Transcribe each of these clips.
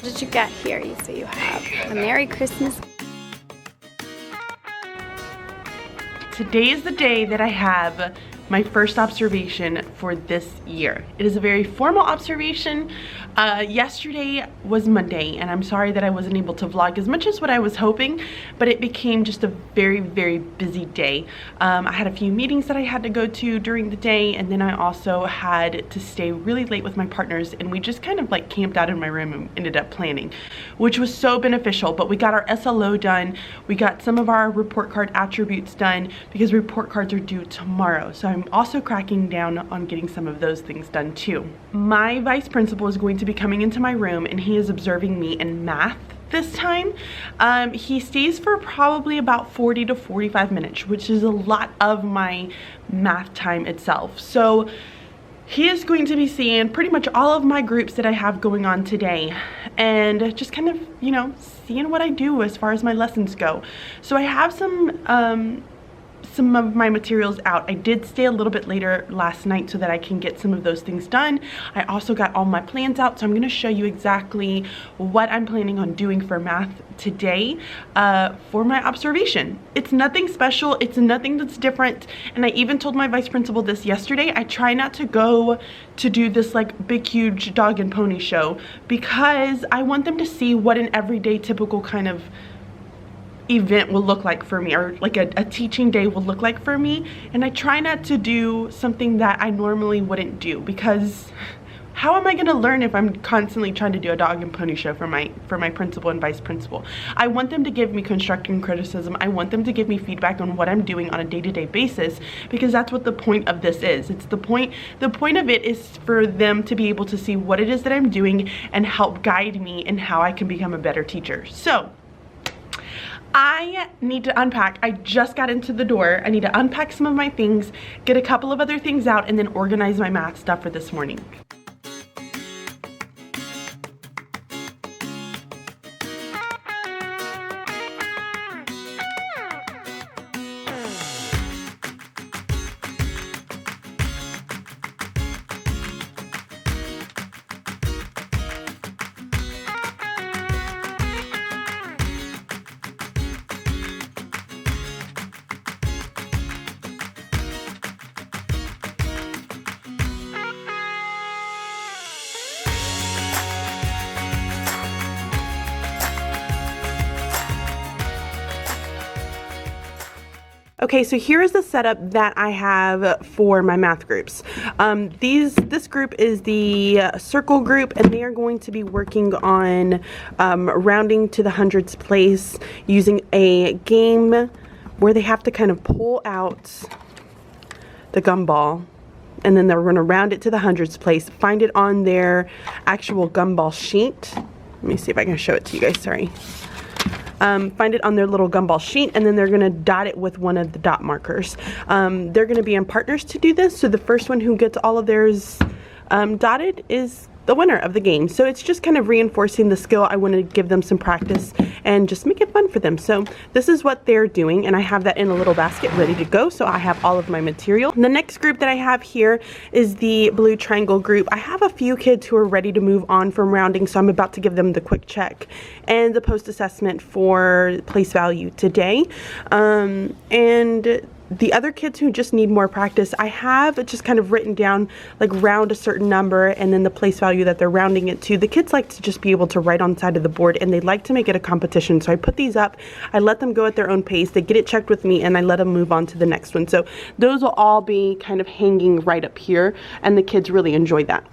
What did you get here? So you have a Merry Christmas. Today is the day that I have my first observation for this year. It is a very formal observation. Yesterday was Monday, and I'm sorry that I wasn't able to vlog as much as what I was hoping, but it became just a very, very busy day. I had a few meetings that I had to go to during the day, and then I also had to stay really late with my partners, and we just kind of like camped out in my room and ended up planning, which was so beneficial. But we got our SLO done, we got some of our report card attributes done because report cards are due tomorrow. So I'm also cracking down on getting some of those things done too. My vice principal is going to be coming into my room, and he is observing me in math this time. He stays for probably about 40 to 45 minutes, which is a lot of my math time itself. So he is going to be seeing pretty much all of my groups that I have going on today, and just kind of, you know, seeing what I do as far as my lessons go. So I have some of my materials out. I did stay a little bit later last night so that I can get some of those things done. I also got all my plans out, so I'm going to show you exactly what I'm planning on doing for math today for my observation. It's nothing special, it's nothing that's different, and I even told my vice principal this yesterday. I try not to go to do this like big huge dog and pony show because I want them to see what an everyday typical kind of event will look like for me, or like a teaching day will look like for me. And I try not to do something that I normally wouldn't do, because how am I going to learn if I'm constantly trying to do a dog and pony show for my principal and vice principal? I want them to give me constructive criticism. I want them to give me feedback on what I'm doing on a day-to-day basis, because that's what the point of this is. It's the point of it is for them to be able to see what it is that I'm doing and help guide me in how I can become a better teacher. So I need to unpack. I just got into the door. I need to unpack some of my things, get a couple of other things out, and then organize my math stuff for this morning. Okay, so here is the setup that I have for my math groups. This group is the circle group, and they are going to be working on rounding to the hundreds place using a game where they have to kind of pull out the gumball, and then they're going to round it to the hundreds place, find it on their actual gumball sheet. Let me see if I can show it to you guys, sorry. Find it on their little gumball sheet, and then they're going to dot it with one of the dot markers. They're going to be in partners to do this, so the first one who gets all of theirs dotted is the winner of the game. So it's just kind of reinforcing the skill. I want to give them some practice and just make it fun for them. So this is what they're doing, and I have that in a little basket ready to go, so I have all of my material. The next group that I have here is the blue triangle group. I have a few kids who are ready to move on from rounding, so I'm about to give them the quick check and the post assessment for place value today. And the other kids who just need more practice, I have just kind of written down like round a certain number and then the place value that they're rounding it to. The kids like to just be able to write on the side of the board, and they like to make it a competition. So I put these up, I let them go at their own pace, they get it checked with me, and I let them move on to the next one. So those will all be kind of hanging right up here, and the kids really enjoy that.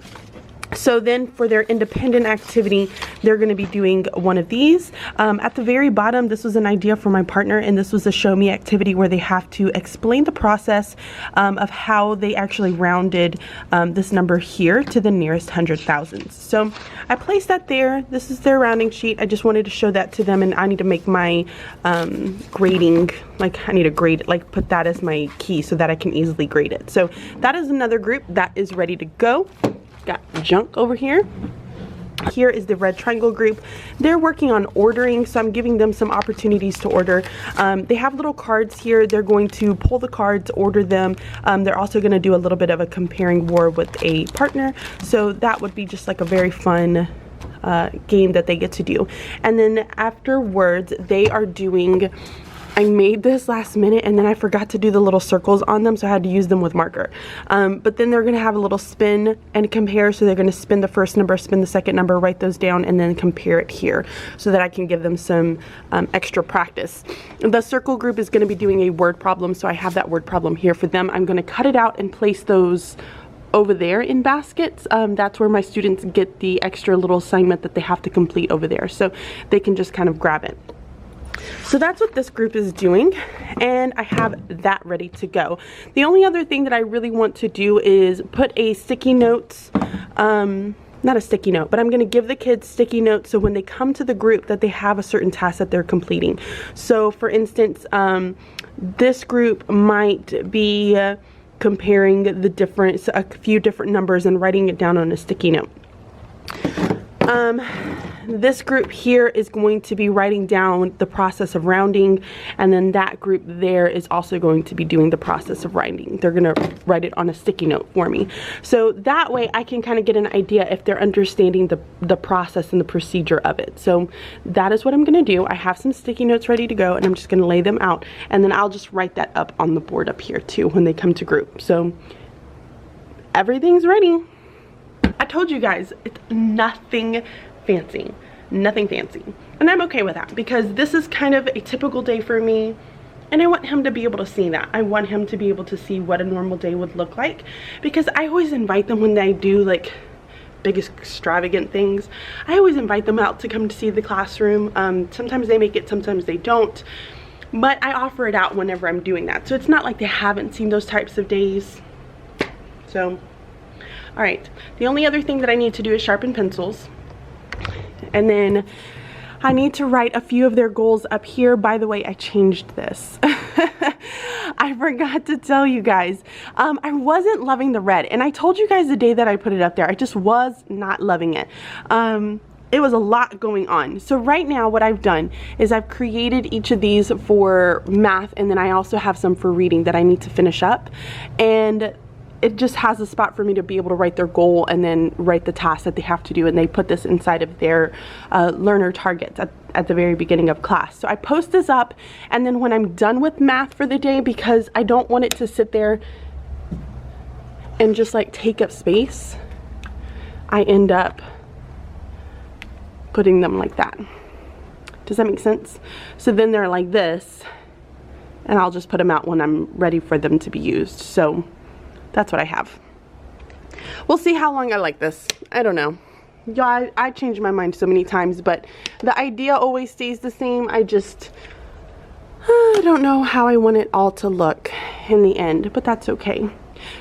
So then for their independent activity, they're going to be doing one of these. At the very bottom, this was an idea for my partner, and this was a show me activity where they have to explain the process of how they actually rounded this number here to the nearest 100,000. So I placed that there. This is their rounding sheet. I just wanted to show that to them, and I need to make my grading, like I need to grade it, like put that as my key so that I can easily grade it. So that is another group that is ready to go. Got junk over here. Here is the red triangle group. They're working on ordering, so I'm giving them some opportunities to order. They have little cards here. They're going to pull the cards, order them. They're also going to do a little bit of a comparing war with a partner. So that would be just like a very fun game that they get to do. And then afterwards, they are doing, I made this last minute and then I forgot to do the little circles on them, so I had to use them with marker. But then they're gonna have a little spin and compare, so they're gonna spin the first number, spin the second number, write those down, and then compare it here so that I can give them some extra practice. The circle group is gonna be doing a word problem, so I have that word problem here for them. I'm gonna cut it out and place those over there in baskets. That's where my students get the extra little assignment that they have to complete over there, so they can just kind of grab it. So that's what this group is doing, and I have that ready to go. The only other thing that I really want to do is put a sticky notes, not a sticky note, but I'm going to give the kids sticky notes so when they come to the group that they have a certain task that they're completing. So for instance, this group might be comparing the difference, a few different numbers, and writing it down on a sticky note. This group here is going to be writing down the process of rounding, and then that group there is also going to be doing the process of rounding. They're gonna write it on a sticky note for me. So that way I can kind of get an idea if they're understanding the process and the procedure of it. So that is what I'm gonna do. I have some sticky notes ready to go, and I'm just gonna lay them out, and then I'll just write that up on the board up here too when they come to group. So everything's ready. I told you guys, it's nothing fancy, nothing fancy, and I'm okay with that because this is kind of a typical day for me, and I want him to be able to see that. I want him to be able to see what a normal day would look like, because I always invite them when they do like big extravagant things. I always invite them out to come to see the classroom. Sometimes they make it, sometimes they don't, but I offer it out whenever I'm doing that, so it's not like they haven't seen those types of days. So all right, the only other thing that I need to do is sharpen pencils. And then I need to write a few of their goals up here. By the way, I changed this. I forgot to tell you guys. I wasn't loving the red. And I told you guys the day that I put it up there, I just was not loving it. It was a lot going on. So right now what I've done is I've created each of these for math, and then I also have some for reading that I need to finish up. And it just has a spot for me to be able to write their goal and then write the task that they have to do, and they put this inside of their learner targets at the very beginning of class. So I post this up, and then when I'm done with math for the day, because I don't want it to sit there and just like take up space, I end up putting them like that. Does that make sense? So then they're like this, and I'll just put them out when I'm ready for them to be used. So that's what I have. We'll see how long I like this. I don't know. Yeah, I changed my mind so many times, but the idea always stays the same. I don't know how I want it all to look in the end, but that's okay.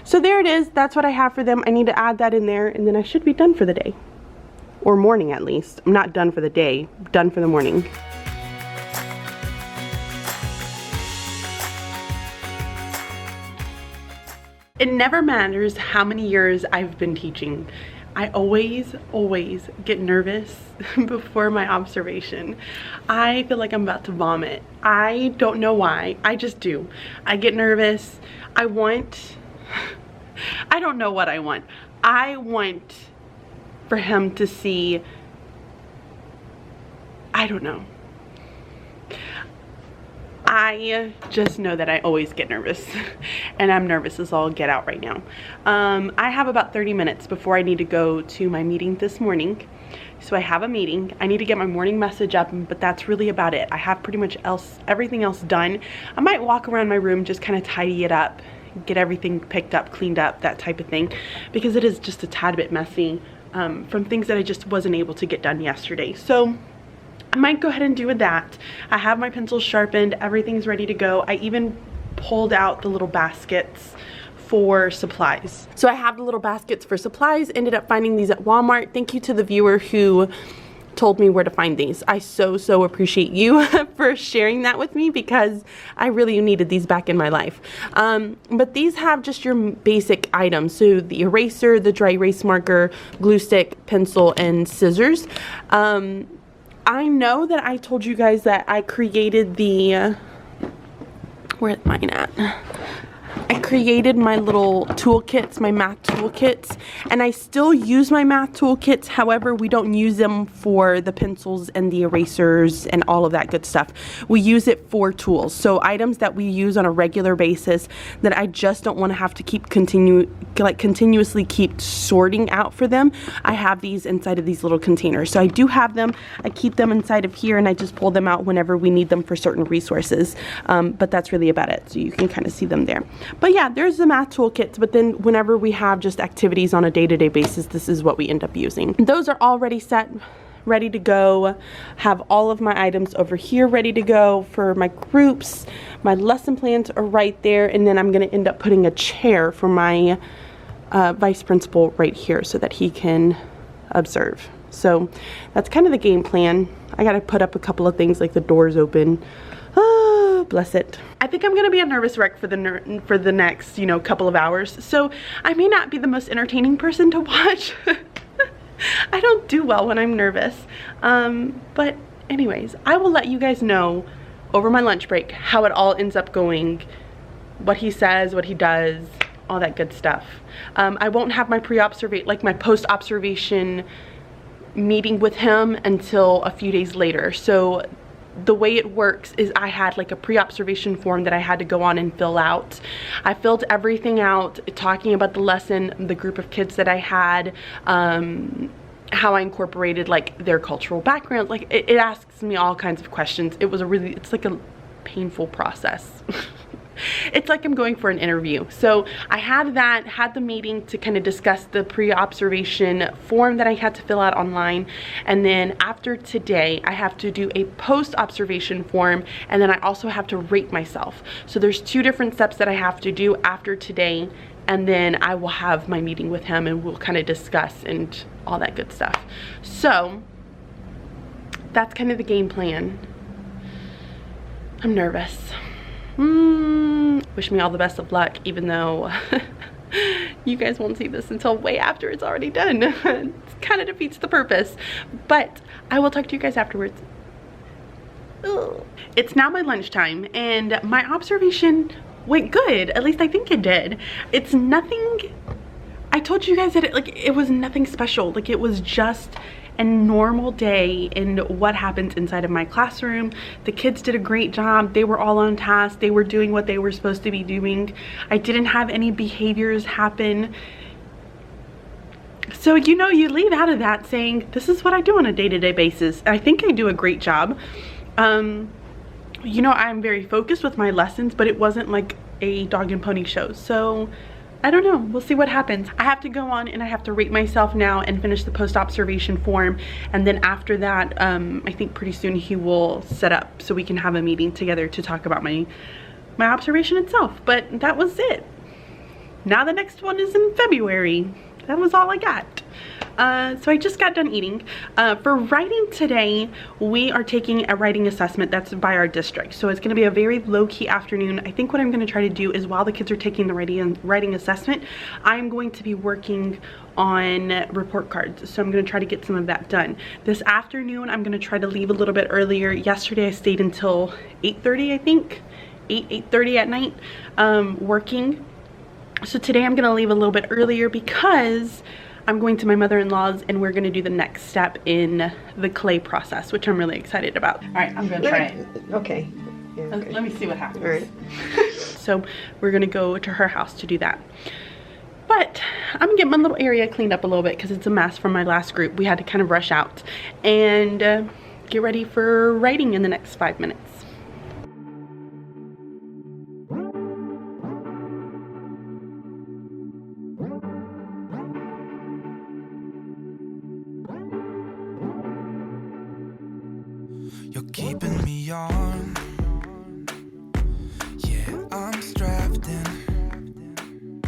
So there it is. That's what I have for them. I need to add that in there, and then I should be done for the day. Or morning at least. I'm not done for the day, done for the morning. It never matters how many years I've been teaching. I always get nervous before my observation. I feel like I'm about to vomit. I don't know why. I just do. I get nervous. I don't know what I want. I want for him to see, I don't know. I just know that I always get nervous, and I'm nervous as all get out right now. I have about 30 minutes before I need to go to my meeting this morning. So I have a meeting. I need to get my morning message up, but that's really about it. I have pretty much everything else done. I might walk around my room, just kind of tidy it up, get everything picked up, cleaned up, that type of thing, because it is just a tad bit messy from things that I just wasn't able to get done yesterday. So I might go ahead and do that. I have my pencils sharpened, everything's ready to go. I even pulled out the little baskets for supplies. So I have the little baskets for supplies, ended up finding these at Walmart. Thank you to the viewer who told me where to find these. I so appreciate you for sharing that with me, because I really needed these back in my life. But these have just your basic items. So the eraser, the dry erase marker, glue stick, pencil, and scissors. I know that I told you guys that I created the, where's mine at? I created my little toolkits, my math toolkits, and I still use my math toolkits. However, we don't use them for the pencils and the erasers and all of that good stuff. We use it for tools. So items that we use on a regular basis that I just don't want to have to keep continuously keep sorting out for them. I have these inside of these little containers. So I do have them. I keep them inside of here and I just pull them out whenever we need them for certain resources. But that's really about it. So you can kind of see them there. But yeah, there's the math toolkits, but then whenever we have just activities on a day-to-day basis, this is what we end up using. Those are already set, ready to go. Have all of my items over here ready to go for my groups. My lesson plans are right there, and then I'm gonna end up putting a chair for my vice principal right here so that he can observe. So that's kind of the game plan. I gotta put up a couple of things like the doors open. Oh, bless it. I think I'm gonna be a nervous wreck for the next, couple of hours. So I may not be the most entertaining person to watch. I don't do well when I'm nervous. But anyways, I will let you guys know over my lunch break how it all ends up going, what he says, what he does, all that good stuff. I won't have my my post-observation meeting with him until a few days later. So the way it works is I had like a pre-observation form that I had to go on and fill out. I filled everything out, talking about the lesson, the group of kids that I had, how I incorporated like their cultural background. Like it asks me all kinds of questions. It's like a painful process. It's like I'm going for an interview. So I had the meeting to kind of discuss the pre-observation form that I had to fill out online. And then after today, I have to do a post-observation form. And then I also have to rate myself. So there's 2 different steps that I have to do after today. And then I will have my meeting with him and we'll kind of discuss and all that good stuff. So that's kind of the game plan. I'm nervous. Wish me all the best of luck, even though you guys won't see this until way after it's already done. It kind of defeats the purpose, but I will talk to you guys afterwards. Ugh. It's now my lunchtime and my observation went good. At least I think it did. It's nothing, I told you guys that it was nothing special. Like it was just a normal day in what happens inside of my classroom. The kids did a great job. They were all on task. They were doing what they were supposed to be doing. I didn't have any behaviors happen. So you leave out of that saying, this is what I do on a day-to-day basis. I think I do a great job. I'm very focused with my lessons, but it wasn't like a dog and pony show. So I don't know, we'll see what happens. I have to go on and I have to rate myself now and finish the post-observation form. And then after that, I think pretty soon he will set up so we can have a meeting together to talk about my observation itself. But that was it. Now the next one is in February. That was all I got. So I just got done eating. For writing today, we are taking a writing assessment that's by our district. So it's gonna be a very low-key afternoon. I think what I'm gonna try to do is while the kids are taking the writing assessment, I'm going to be working on report cards. So I'm gonna try to get some of that done. This afternoon, I'm gonna try to leave a little bit earlier. Yesterday, I stayed until 8:30, I think. 8:30 at night, working. So today I'm gonna leave a little bit earlier because I'm going to my mother-in-law's and we're gonna do the next step in the clay process, which I'm really excited about. All right, I'm gonna try it. Okay. Yeah, okay. Let me see what happens. All right. So we're gonna go to her house to do that. But I'm gonna get my little area cleaned up a little bit because it's a mess from my last group. We had to kind of rush out and get ready for writing in the next 5 minutes. You're keeping me on. Yeah, I'm strapped in.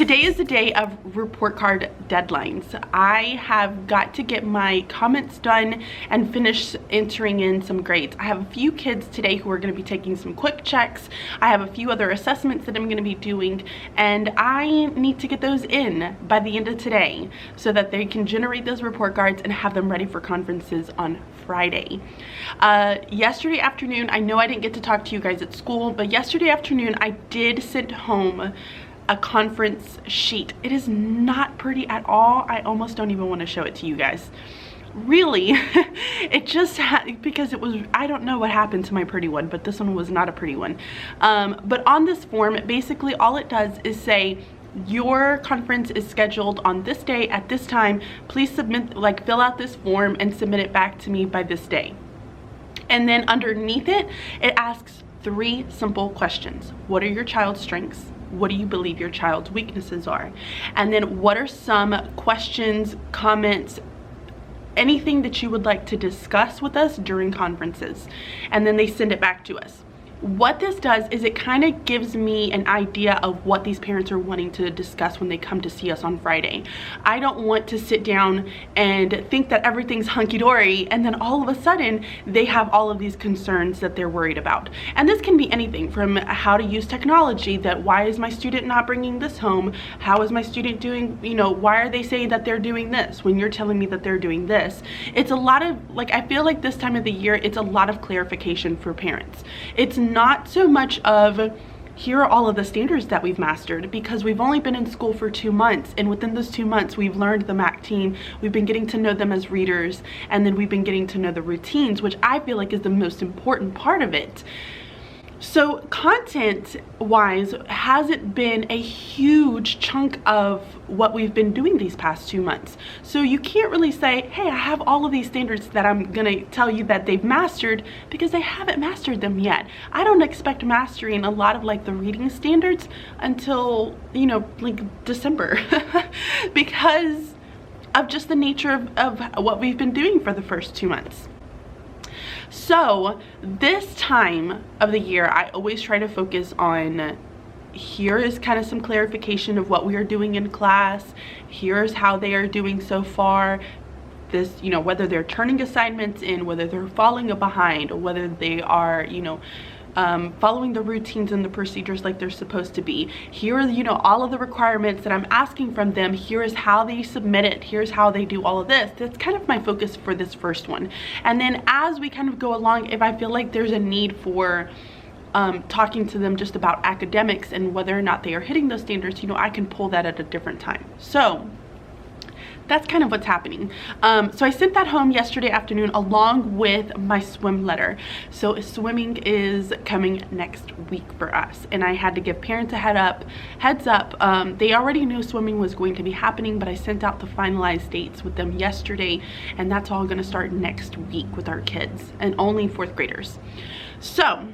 Today is the day of report card deadlines. I have got to get my comments done and finish entering in some grades. I have a few kids today who are going to be taking some quick checks. I have a few other assessments that I'm going to be doing, and I need to get those in by the end of today so that they can generate those report cards and have them ready for conferences on Friday. Yesterday afternoon, I know I didn't get to talk to you guys at school, but yesterday afternoon I did send home a conference sheet. It is not pretty at all. I almost don't even want to show it to you guys. Really, it just because it was, I don't know what happened to my pretty one, but this one was not a pretty one. But on this form, basically all it does is say, your conference is scheduled on this day at this time. Please submit, like fill out this form and submit it back to me by this day. And then underneath it, it asks 3 simple questions. What are your child's strengths? What do you believe your child's weaknesses are? And then what are some questions, comments, anything that you would like to discuss with us during conferences? And then they send it back to us. What this does is it kind of gives me an idea of what these parents are wanting to discuss when they come to see us on Friday. I don't want to sit down and think that everything's hunky-dory and then all of a sudden they have all of these concerns that they're worried about. And this can be anything from how to use technology, that why is my student not bringing this home? How is my student doing, you know, why are they saying that they're doing this when you're telling me that they're doing this? It's a lot of, like, I feel like this time of the year, it's a lot of clarification for parents. It's not so much of here are all of the standards that we've mastered, because we've only been in school for 2 months, and within those 2 months we've learned the MAC team, we've been getting to know them as readers, and then we've been getting to know the routines, which I feel like is the most important part of it. So content wise, has it been a huge chunk of what we've been doing these past 2 months? So you can't really say, hey, I have all of these standards that I'm gonna tell you that they've mastered, because they haven't mastered them yet. I don't expect mastering a lot of like the reading standards until, you know, like December because of just the nature of what we've been doing for the first 2 months. So this time of the year, I always try to focus on, here is kind of some clarification of what we are doing in class. Here's how they are doing so far. This, you know, whether they're turning assignments in, whether they're falling behind, or whether they are, you know, following the routines and the procedures like they're supposed to be. Here are, you know, all of the requirements that I'm asking from them. Here is how they submit it. Here's how they do all of this. That's kind of my focus for this first one. And then as we kind of go along, if I feel like there's a need for talking to them just about academics and whether or not they are hitting those standards, you know, I can pull that at a different time. So that's kind of what's happening. So I sent that home yesterday afternoon along with my swim letter. So swimming is coming next week for us, and I had to give parents a heads up. They already knew swimming was going to be happening, but I sent out the finalized dates with them yesterday, and that's all going to start next week with our kids, and only 4th graders. So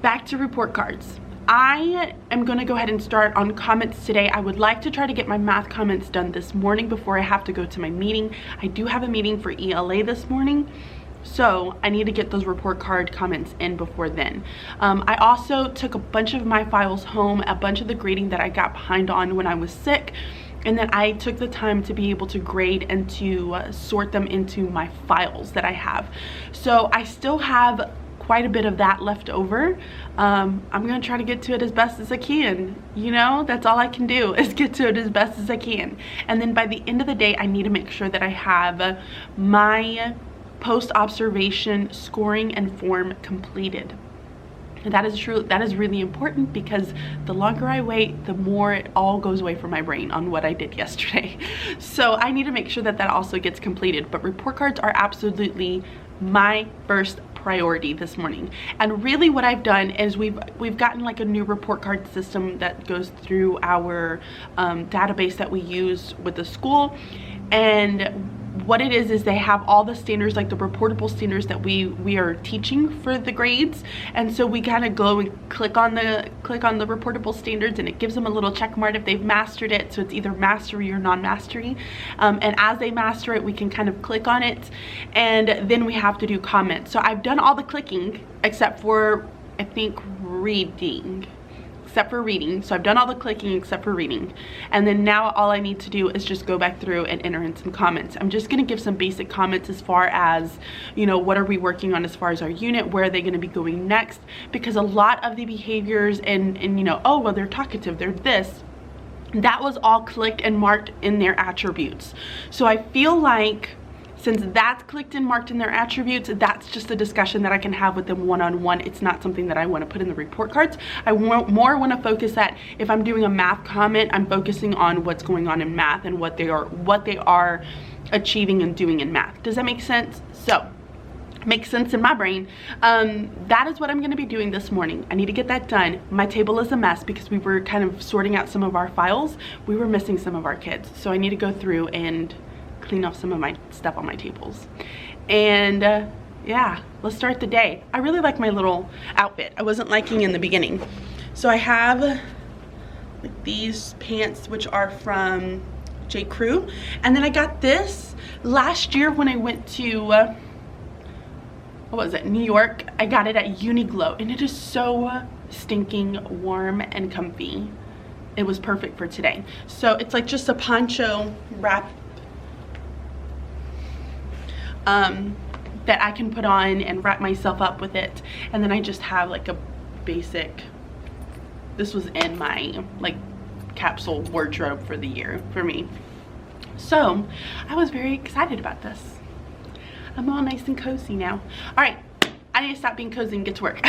back to report cards. I am going to go ahead and start on comments today. I would like to try to get my math comments done this morning before I have to go to my meeting. I do have a meeting for ELA this morning, so I need to get those report card comments in before then. I also took a bunch of my files home, a bunch of the grading that I got behind on when I was sick, and then I took the time to be able to grade and to sort them into my files that I have. So I still have quite a bit of that left over. I'm gonna try to get to it as best as I can. You know, that's all I can do, is get to it as best as I can. And then by the end of the day, I need to make sure that I have my post-observation scoring and form completed. And that is true. That is really important, because the longer I wait, the more it all goes away from my brain on what I did yesterday. So I need to make sure that that also gets completed. But report cards are absolutely my first priority this morning. And really what I've done is we've gotten like a new report card system that goes through our database that we use with the school. And what it is they have all the standards, like the reportable standards that we are teaching for the grades. And so we kind of go and click on the reportable standards, and it gives them a little check mark if they've mastered it. So it's either mastery or non-mastery. And as they master it, we can kind of click on it, and then we have to do comments. So I've done all the clicking except for, I think, reading. except for reading. So I've done all the clicking except for reading. And then now all I need to do is just go back through and enter in some comments. I'm just gonna give some basic comments as far as, you know, what are we working on as far as our unit? Where are they gonna be going next? Because a lot of the behaviors and you know, oh, well, they're talkative, they're this, that was all clicked and marked in their attributes. So I feel like since that's clicked and marked in their attributes, that's just a discussion that I can have with them one-on-one. It's not something that I want to put in the report cards. I more want to focus that if I'm doing a math comment, I'm focusing on what's going on in math and what they are achieving and doing in math. Does that make sense? So makes sense in my brain. That is what I'm going to be doing this morning. I need to get that done. My table is a mess because we were kind of sorting out some of our files. We were missing some of our kids, so I need to go through and clean off some of my stuff on my tables. And yeah, let's start the day. I really like my little outfit. I wasn't liking in the beginning. So I have like these pants, which are from J. Crew, and then I got this last year when I went to what was it, New York. I got it at Uniqlo, and it is so stinking warm and comfy. It was perfect for today. So it's like just a poncho wrap that I can put on and wrap myself up with it, and then I just have like a basic, this was in my like capsule wardrobe for the year for me. So I was very excited about this. I'm all nice and cozy now. All right, I need to stop being cozy and get to work.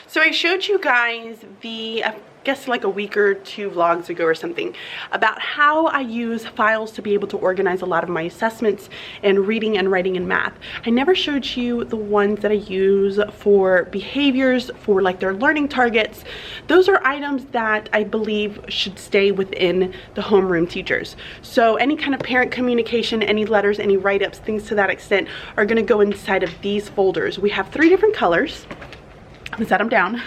So I showed you guys I guess like a week or two vlogs ago or something about how I use files to be able to organize a lot of my assessments in reading and writing and math. I never showed you the ones that I use for behaviors, for like their learning targets. Those are items that I believe should stay within the homeroom teachers. So any kind of parent communication, any letters, any write-ups, things to that extent are going to go inside of these folders. We have 3 different colors. I'm gonna set them down.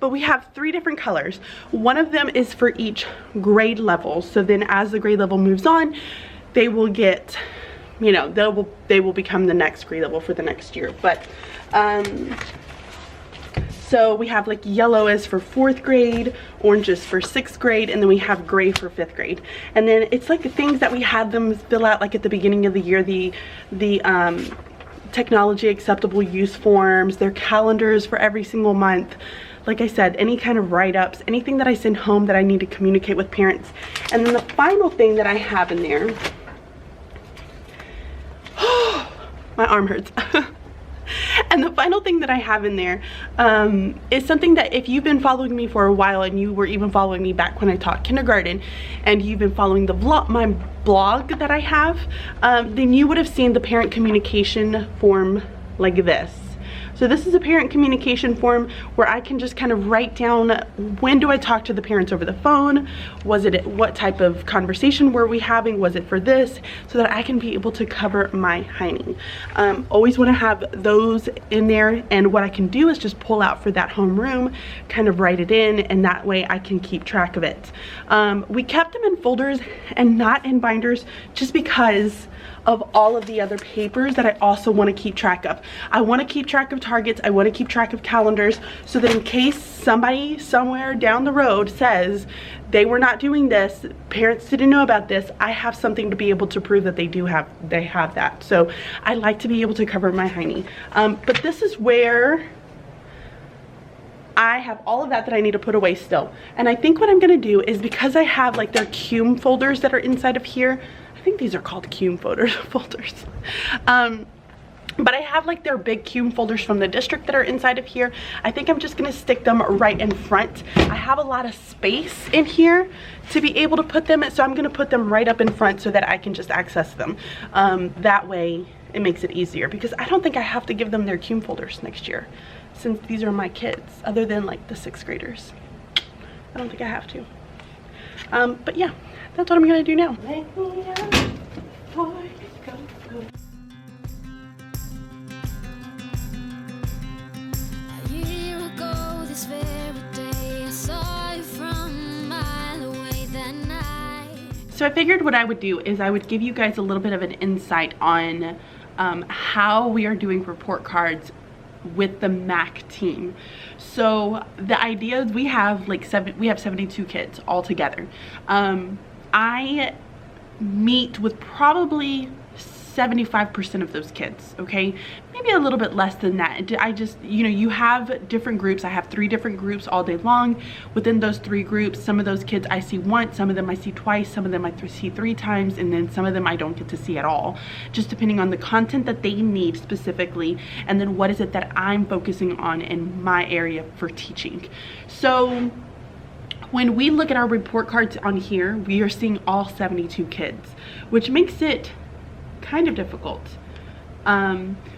But we have 3 different colors. One of them is for each grade level. So then as the grade level moves on, they will get, you know, they will become the next grade level for the next year. But so we have like yellow is for 4th grade, orange is for 6th grade, and then we have gray for 5th grade. And then it's like the things that we had them fill out like at the beginning of the year, the technology acceptable use forms, their calendars for every single month. Like I said, any kind of write-ups, anything that I send home that I need to communicate with parents. And then the final thing that I have in there, my arm hurts. And the final thing that I have in there is something that if you've been following me for a while, and you were even following me back when I taught kindergarten, and you've been following the my blog that I have, then you would have seen the parent communication form like this. So this is a parent communication form where I can just kind of write down, when do I talk to the parents over the phone? Was it, what type of conversation were we having? Was it for this? So that I can be able to cover my Heine. Always want to have those in there, and what I can do is just pull out for that homeroom, kind of write it in, and that way I can keep track of it. We kept them in folders and not in binders just because of all of the other papers that I also want to keep track of. I want to keep track of targets, I want to keep track of calendars, so that in case somebody somewhere down the road says they were not doing this, parents didn't know about this, I have something to be able to prove that they have that. So I like to be able to cover my Heine. But this is where I have all of that I need to put away still. And I think what I'm gonna do is, because I have like their CUME folders that are inside of here, I think these are called CUME folders. But I have like their big CUME folders from the district that are inside of here. I think I'm just gonna stick them right in front. I have a lot of space in here to be able to put them, so I'm gonna put them right up in front so that I can just access them. That way it makes it easier, because I don't think I have to give them their CUME folders next year, since these are my kids, other than like the 6th graders. I don't think I have to. But yeah, that's what I'm gonna do now. A year ago this very day, I saw you from a mile away that night. So I figured what I would do is I would give you guys a little bit of an insight on how we are doing report cards with the MAC team. So the idea is we have like 72 kids all together. I meet with probably 75% of those kids, okay? Maybe a little bit less than that. I just, you know, you have different groups. I have 3 different groups all day long. Within those 3 groups, some of those kids I see once, some of them I see twice, some of them I see 3 times, and then some of them I don't get to see at all, just depending on the content that they need specifically, and then what is it that I'm focusing on in my area for teaching. So when we look at our report cards on here, we are seeing all 72 kids, which makes it kind of difficult.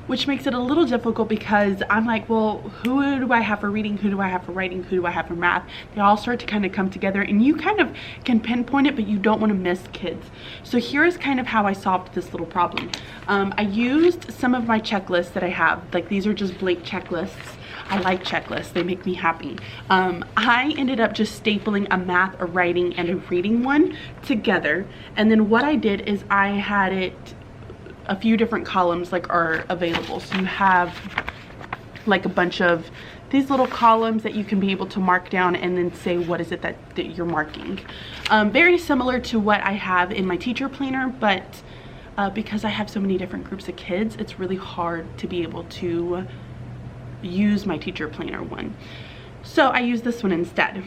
Which makes it a little difficult because I'm like, well, who do I have for reading? Who do I have for writing? Who do I have for math? They all start to kind of come together, and you kind of can pinpoint it, but you don't want to miss kids. So here's kind of how I solved this little problem. I used some of my checklists that I have. Like, these are just blank checklists. I like checklists, they make me happy. I ended up just stapling a math, a writing, and a reading one together. And then what I did is I had it, a few different columns like are available. So you have like a bunch of these little columns that you can be able to mark down and then say what is it that you're marking. Very similar to what I have in my teacher planner, but because I have so many different groups of kids, it's really hard to be able to use my teacher planner one. So I use this one instead.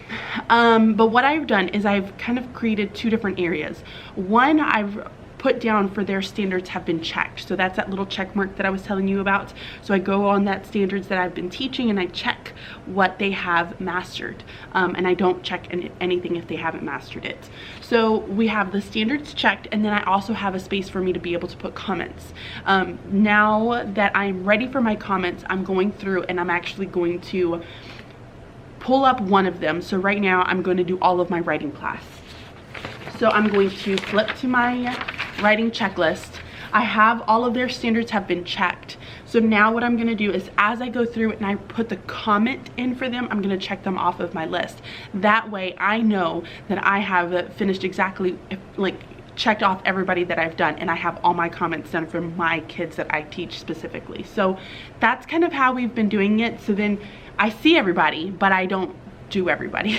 But what I've done is I've kind of created 2 different areas. One I've put down for their standards have been checked. So that's that little check mark that I was telling you about. So I go on that standards that I've been teaching and I check what they have mastered. And I don't check anything if they haven't mastered it. So we have the standards checked, and then I also have a space for me to be able to put comments. Now that I'm ready for my comments, I'm going through and I'm actually going to pull up one of them. So right now I'm going to do all of my writing class. So I'm going to flip to my writing checklist. I have all of their standards have been checked. So now what I'm going to do is as I go through it and I put the comment in for them, I'm going to check them off of my list. That way I know that I have finished exactly, like, checked off everybody that I've done, and I have all my comments done for my kids that I teach specifically. So that's kind of how we've been doing it. So then I see everybody, but I don't do everybody,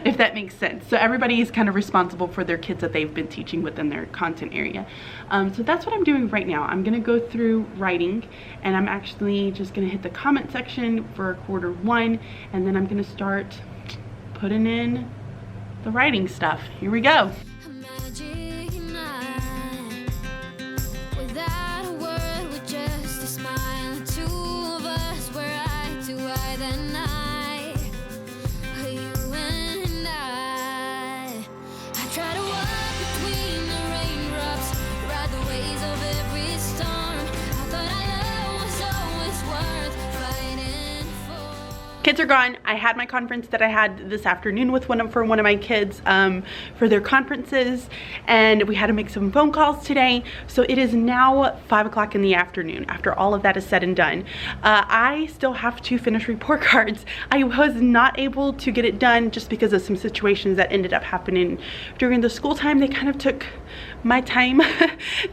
if that makes sense. So everybody is kind of responsible for their kids that they've been teaching within their content area. So that's what I'm doing right now. I'm gonna go through writing, and I'm actually just gonna hit the comment section for quarter 1, and then I'm gonna start putting in the writing stuff. Here we go. Kids are gone. I had my conference that I had this afternoon with one of my kids for their conferences, and we had to make some phone calls today. So it is now 5 o'clock in the afternoon after all of that is said and done. I still have to finish report cards. I was not able to get it done just because of some situations that ended up happening during the school time. They kind of took my time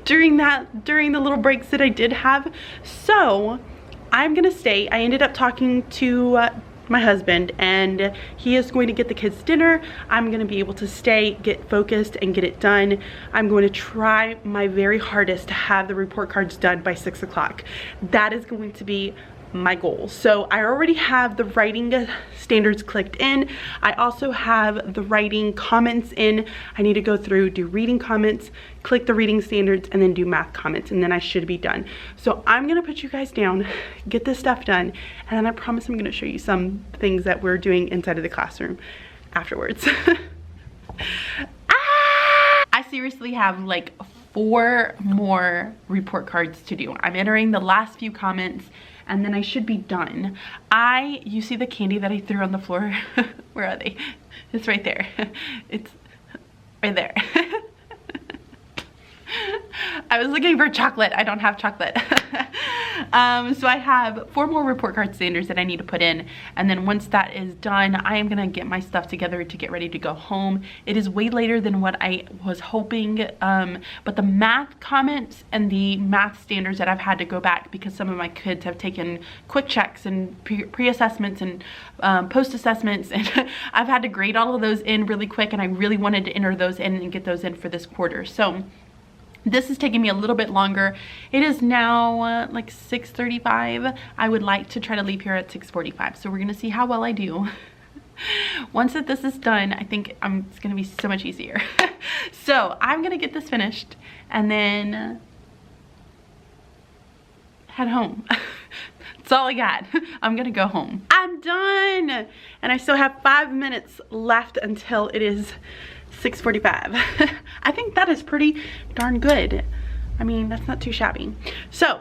during the little breaks that I did have. So I'm gonna stay. I ended up talking to my husband, and he is going to get the kids dinner. I'm gonna be able to stay, get focused, and get it done. I'm going to try my very hardest to have the report cards done by 6 o'clock. That is going to be my goal. So I already have the writing standards clicked in. I also have the writing comments in. I need to go through, do reading comments, click the reading standards, and then do math comments, and then I should be done. So I'm gonna put you guys down, get this stuff done, and then I promise I'm gonna show you some things that we're doing inside of the classroom afterwards. I seriously have like 4 more report cards to do. I'm entering the last few comments, and then I should be done. You see the candy that I threw on the floor? Where are they? It's right there. It's right there. I was looking for chocolate. I don't have chocolate. So I have 4 more report card standards that I need to put in, and then once that is done, I am gonna get my stuff together to get ready to go home. It is way later than what I was hoping, but the math comments and the math standards that I've had to go back because some of my kids have taken quick checks and pre-assessments and post-assessments, and I've had to grade all of those in really quick, and I really wanted to enter those in and get those in for this quarter. So this is taking me a little bit longer. It is now like 6:35. I would like to try to leave here at 6:45. So we're gonna see how well I do. Once that this is done, I think it's gonna be so much easier. So I'm gonna get this finished and then head home. That's all I got. I'm gonna go home. I'm done! And I still have 5 minutes left until it is 6:45. I think that is pretty darn good. I mean, that's not too shabby. So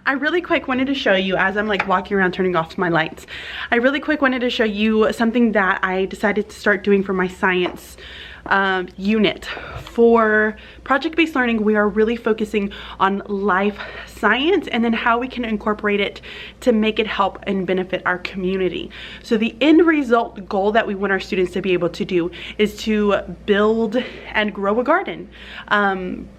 I really quick wanted to show you, as I'm like walking around turning off my lights, I really quick wanted to show you something that I decided to start doing for my science unit. For project-based learning, we are really focusing on life science and then how we can incorporate it to make it help and benefit our community. So the end result goal that we want our students to be able to do is to build and grow a garden,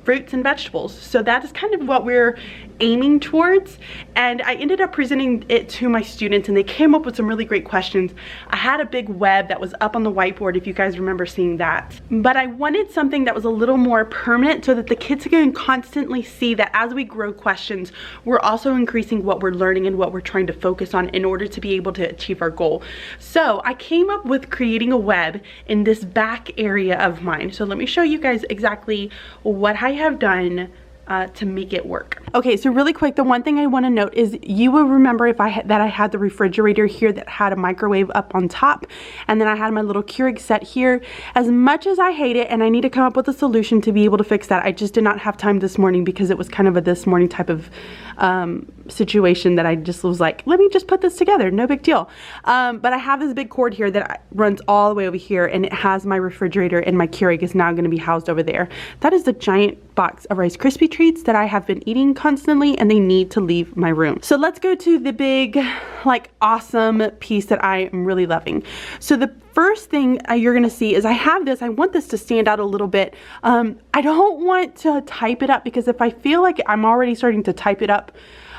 fruits and vegetables. So that is kind of what we're aiming towards, and I ended up presenting it to my students and they came up with some really great questions. I had a big web that was up on the whiteboard, if you guys remember seeing that, but I wanted something that was a little more permanent so that the kids can constantly see that as we grow questions, we're also increasing what we're learning and what we're trying to focus on in order to be able to achieve our goal. So I came up with creating a web in this back area of mine. So let me show you guys exactly what I have done to make it work. Okay, so really quick, the one thing I want to note is you will remember if I had the refrigerator here that had a microwave up on top, and then I had my little Keurig set here. As much as I hate it and I need to come up with a solution to be able to fix that, I just did not have time this morning because it was kind of a this morning type of situation that I just was like, let me just put this together, no big deal. But I have this big cord here that runs all the way over here, and it has my refrigerator, and my Keurig is now going to be housed over there. That is the giant box of Rice Krispie treats that I have been eating constantly, and they need to leave my room. So let's go to the big, like, awesome piece that I am really loving. So the first thing you're gonna see is I have this. I want this to stand out a little bit. I don't want to type it up because if I feel like I'm already starting to type it up,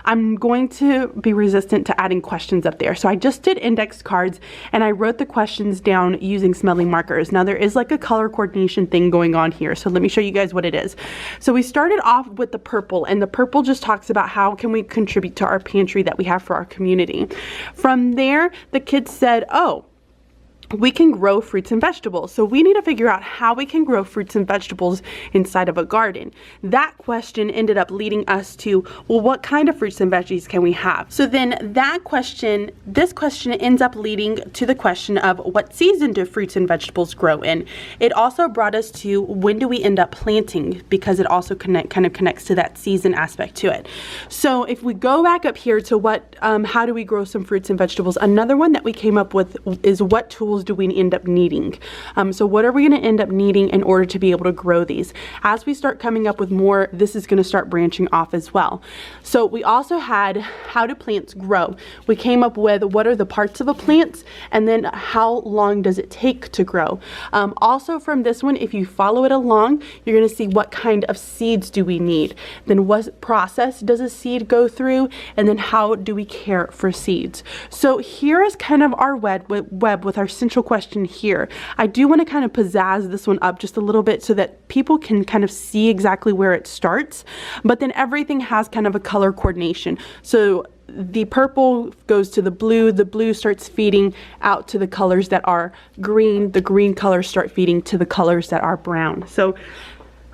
I'm going to be resistant to adding questions up there. So I just did index cards and I wrote the questions down using smelling markers. Now there is like a color coordination thing going on here. So let me show you guys what it is. So we started off with the purple, and the purple just talks about how can we contribute to our pantry that we have for our community. From there, the kids said, oh, we can grow fruits and vegetables. So we need to figure out how we can grow fruits and vegetables inside of a garden. That question ended up leading us to, well, what kind of fruits and veggies can we have? So then this question ends up leading to the question of what season do fruits and vegetables grow in? It also brought us to when do we end up planting, because it also kind of connects to that season aspect to it. So if we go back up here to how do we grow some fruits and vegetables? Another one that we came up with is what tools do we end up needing? So what are we going to end up needing in order to be able to grow these? As we start coming up with more, this is going to start branching off as well. So we also had how do plants grow? We came up with what are the parts of a plant, and then how long does it take to grow? Also from this one, if you follow it along, you're going to see what kind of seeds do we need? Then what process does a seed go through? And then how do we care for seeds? So here is kind of our web with our central question here. I do want to kind of pizzazz this one up just a little bit so that people can kind of see exactly where it starts, but then everything has kind of a color coordination. So the purple goes to the blue starts feeding out to the colors that are green, the green colors start feeding to the colors that are brown. So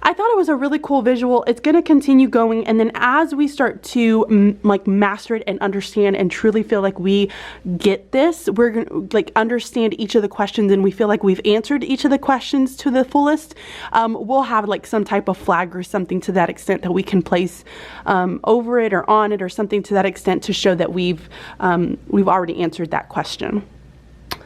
I thought it was a really cool visual. It's going to continue going, and then as we start to like master it and understand and truly feel like we get this, we're going to like understand each of the questions and we feel like we've answered each of the questions to the fullest. We'll have like some type of flag or something to that extent that we can place over it or on it or something to that extent to show that we've already answered that question.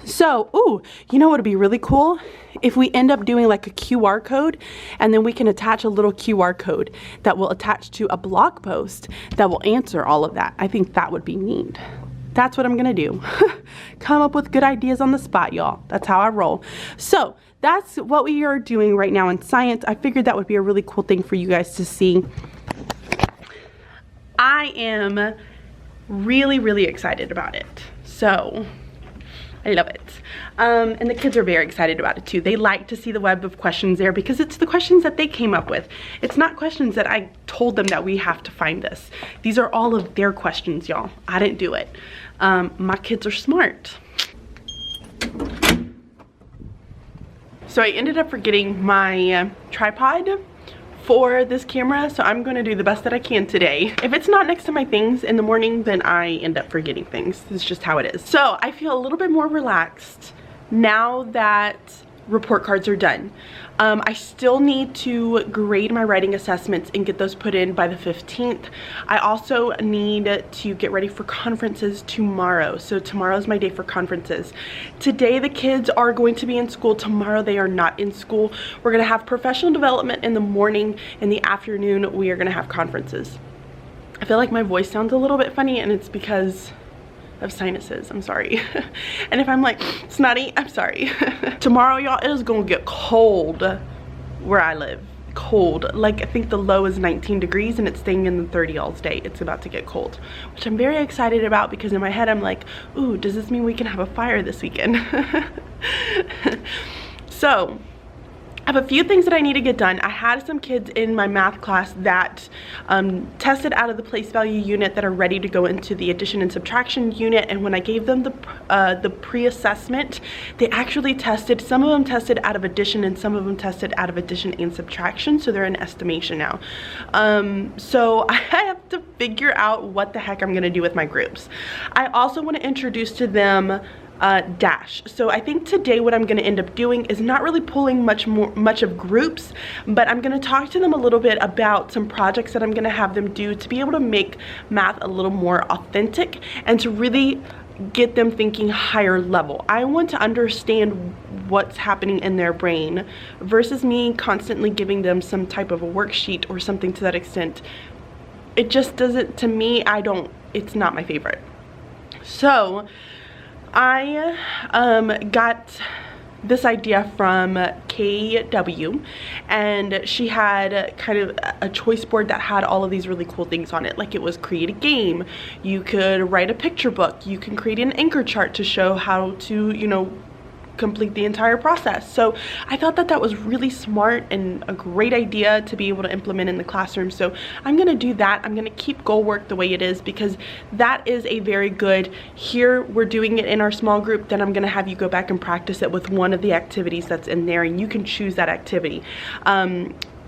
So, ooh, you know what would be really cool? If we end up doing like a QR code, and then we can attach a little QR code that will attach to a blog post that will answer all of that. I think that would be neat. That's what I'm gonna do. Come up with good ideas on the spot, y'all. That's how I roll. So that's what we are doing right now in science. I figured that would be a really cool thing for you guys to see. I am really, really excited about it. So I love it. And the kids are very excited about it too. They like to see the web of questions there because it's the questions that they came up with. It's not questions that I told them that we have to find this. These are all of their questions, y'all. I didn't do it. My kids are smart. So I ended up forgetting my tripod for this camera, so I'm going to do the best that I can today. If it's not next to my things in the morning, then I end up forgetting things. It's just how it is. So I feel a little bit more relaxed now that report cards are done. I still need to grade my writing assessments and get those put in by the 15th. I also need to get ready for conferences tomorrow. So tomorrow's my day for conferences. Today the kids are going to be in school. Tomorrow they are not in school. We're gonna have professional development in the morning. In the afternoon, we are gonna have conferences. I feel like my voice sounds a little bit funny, and it's because of sinuses. I'm sorry. And if I'm like snotty, I'm sorry. Tomorrow, y'all, it is gonna get cold where I live. Cold. Like, I think the low is 19 degrees and it's staying in the 30 all day. It's about to get cold, which I'm very excited about because in my head I'm like, ooh, does this mean we can have a fire this weekend? So I have a few things that I need to get done. I had some kids in my math class that tested out of the place value unit that are ready to go into the addition and subtraction unit, and when I gave them the pre-assessment, they actually tested, some of them tested out of addition and some of them tested out of addition and subtraction, so they're in estimation now. So I have to figure out what the heck I'm gonna do with my groups. I also want to introduce to them dash. So I think today what I'm going to end up doing is not really pulling much of groups, but I'm going to talk to them a little bit about some projects that I'm going to have them do to be able to make math a little more authentic and to really get them thinking higher level. I want to understand what's happening in their brain versus me constantly giving them some type of a worksheet or something to that extent. It just doesn't, to me, it's not my favorite. So I got this idea from KW, and she had kind of a choice board that had all of these really cool things on it. Like, it was create a game, you could write a picture book, you can create an anchor chart to show how to, you know, complete the entire process. So I thought that that was really smart and a great idea to be able to implement in the classroom. So I'm gonna do that. I'm gonna keep goal work the way it is because that is a very good, here we're doing it in our small group, then I'm gonna have you go back and practice it with one of the activities that's in there, and you can choose that activity.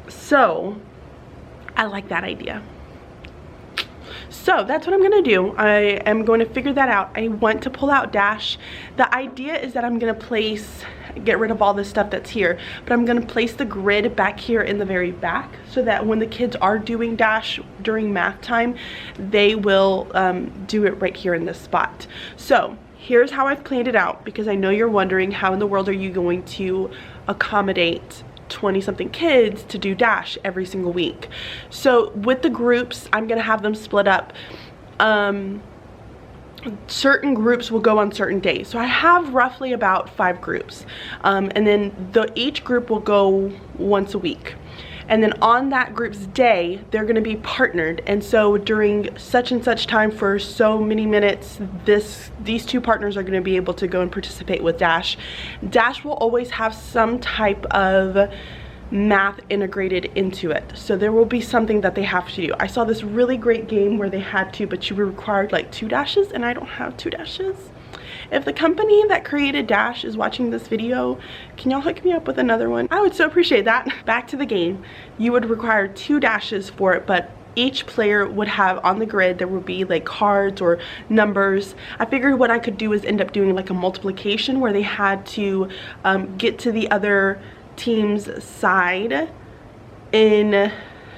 So I like that idea. So that's what I'm gonna do. I am going to figure that out. I want to pull out dash. The idea is that I'm gonna get rid of all this stuff that's here, but I'm gonna place the grid back here in the very back so that when the kids are doing dash during math time, they will do it right here in this spot. So here's how I've planned it out, because I know you're wondering how in the world are you going to accommodate 20-something kids to do dash every single week. So with the groups, I'm gonna have them split up. Certain groups will go on certain days. So I have roughly about 5 groups, and then each group will go once a week. And then on that group's day, they're gonna be partnered. And so during such and such time for so many minutes, these 2 partners are gonna be able to go and participate with dash. Dash will always have some type of math integrated into it. So there will be something that they have to do. I saw this really great game where they had to, but you were required like 2 dashes, and I don't have 2 dashes. If the company that created Dash is watching this video, can y'all hook me up with another one? I would so appreciate that. Back to the game. You would require 2 dashes for it, but each player would have on the grid, there would be like cards or numbers. I figured what I could do is end up doing like a multiplication where they had to get to the other team's side in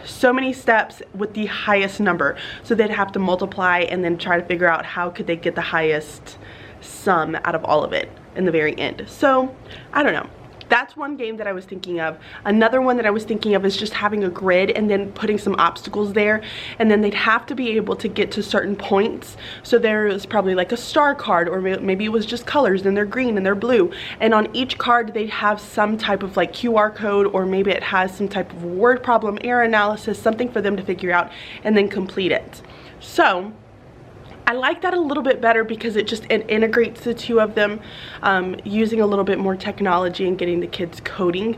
so many steps with the highest number. So they'd have to multiply and then try to figure out how could they get the highest sum out of all of it. in the very end. So I don't know. That's one game that I was thinking of. Another one that I was thinking of is just having a grid and then putting some obstacles there, and then they'd have to be able to get to certain points. So there was probably like a star card, or maybe it was just colors, then they're green and they're blue, and on each card they'd have some type of like QR code, or maybe it has some type of word problem, error analysis, something for them to figure out and then complete it. So I like that a little bit better because it integrates the two of them, using a little bit more technology and getting the kids coding.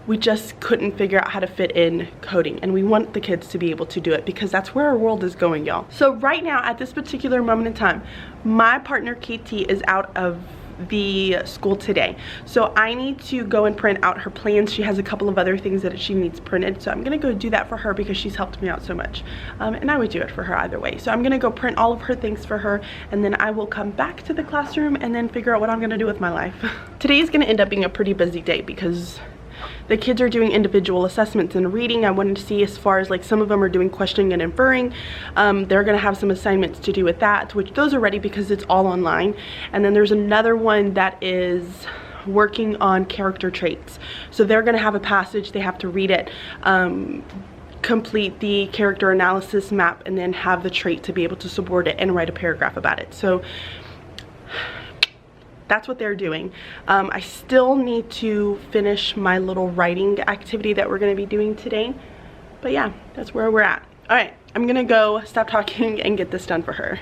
We just couldn't figure out how to fit in coding, and we want the kids to be able to do it because that's where our world is going, y'all. So right now, at this particular moment in time, my partner KT is out of the school today, so I need to go and print out her plans. She has a couple of other things that she needs printed, so I'm gonna go do that for her because she's helped me out so much, and I would do it for her either way. So I'm gonna go print all of her things for her, and then I will come back to the classroom and then figure out what I'm gonna do with my life. Today is gonna end up being a pretty busy day because the kids are doing individual assessments and reading. I wanted to see as far as like some of them are doing questioning and inferring. They're gonna have some assignments to do with that, which those are ready because it's all online. And then there's another one that is working on character traits. So they're gonna have a passage, they have to read it, complete the character analysis map, and then have the trait to be able to support it and write a paragraph about it. So that's what they're doing. I still need to finish my little writing activity that we're gonna be doing today. But yeah, that's where we're at. All right, I'm gonna go stop talking and get this done for her.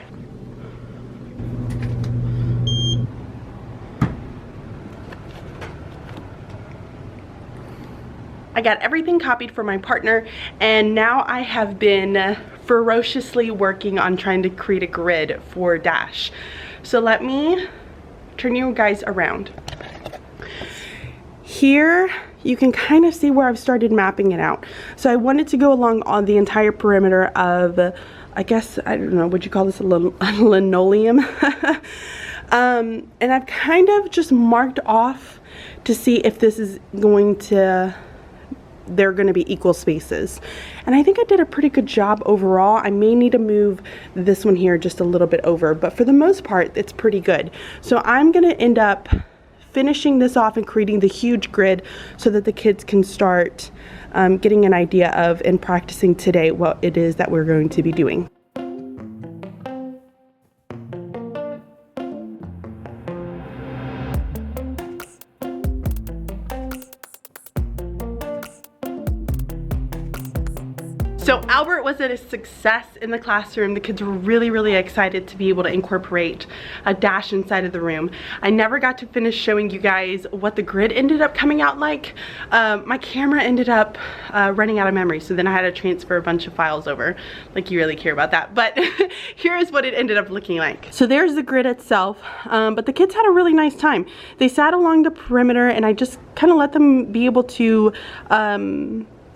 I got everything copied for my partner, and now I have been ferociously working on trying to create a grid for Dash. So let me turn you guys around. Here you can kind of see where I've started mapping it out. So I wanted to go along on the entire perimeter of, I guess, I don't know, would you call this a linoleum? And I've kind of just marked off to see if this is going to, they're going to be equal spaces, and I think I did a pretty good job overall. I may need to move this one here just a little bit over, but for the most part it's pretty good. So I'm going to end up finishing this off and creating the huge grid so that the kids can start getting an idea of and practicing today what it is that we're going to be doing. So Albert was a success in the classroom. The kids were really, really excited to be able to incorporate a Dash inside of the room. I never got to finish showing you guys what the grid ended up coming out like. My camera ended up running out of memory, so then I had to transfer a bunch of files over. Like, you really care about that. But here is what it ended up looking like. So there's the grid itself, but the kids had a really nice time. They sat along the perimeter, and I just kind of let them be able to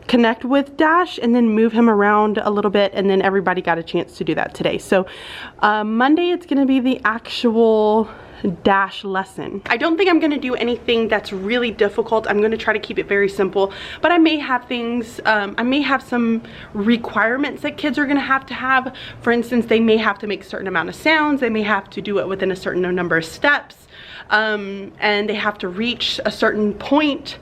connect with Dash and then move him around a little bit, and then everybody got a chance to do that today. So Monday it's gonna be the actual Dash lesson. I don't think I'm gonna do anything that's really difficult. I'm gonna try to keep it very simple, but I may have things, I may have some requirements that kids are gonna have. For instance, they may have to make a certain amount of sounds, they may have to do it within a certain number of steps, and they have to reach a certain point.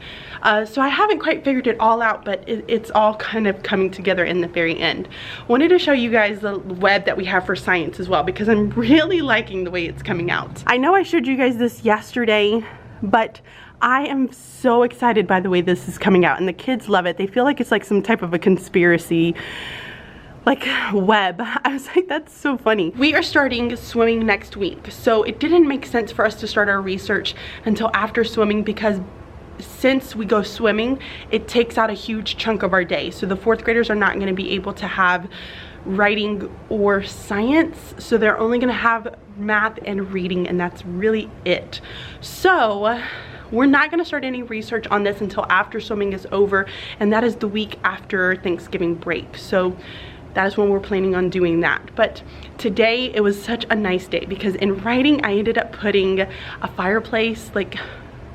So I haven't quite figured it all out, but it's all kind of coming together in the very end. Wanted to show you guys the web that we have for science as well, because I'm really liking the way it's coming out. I know I showed you guys this yesterday, but I am so excited by the way this is coming out, and the kids love it. They feel like it's like some type of a conspiracy like web. I was like, that's so funny. We are starting swimming next week, so it didn't make sense for us to start our research until after swimming, because since we go swimming, it takes out a huge chunk of our day. So the 4th graders are not going to be able to have writing or science, so they're only going to have math and reading, and that's really it. So we're not going to start any research on this until after swimming is over, and that is the week after Thanksgiving break. So that is when we're planning on doing that. But today it was such a nice day because in writing I ended up putting a fireplace. Like,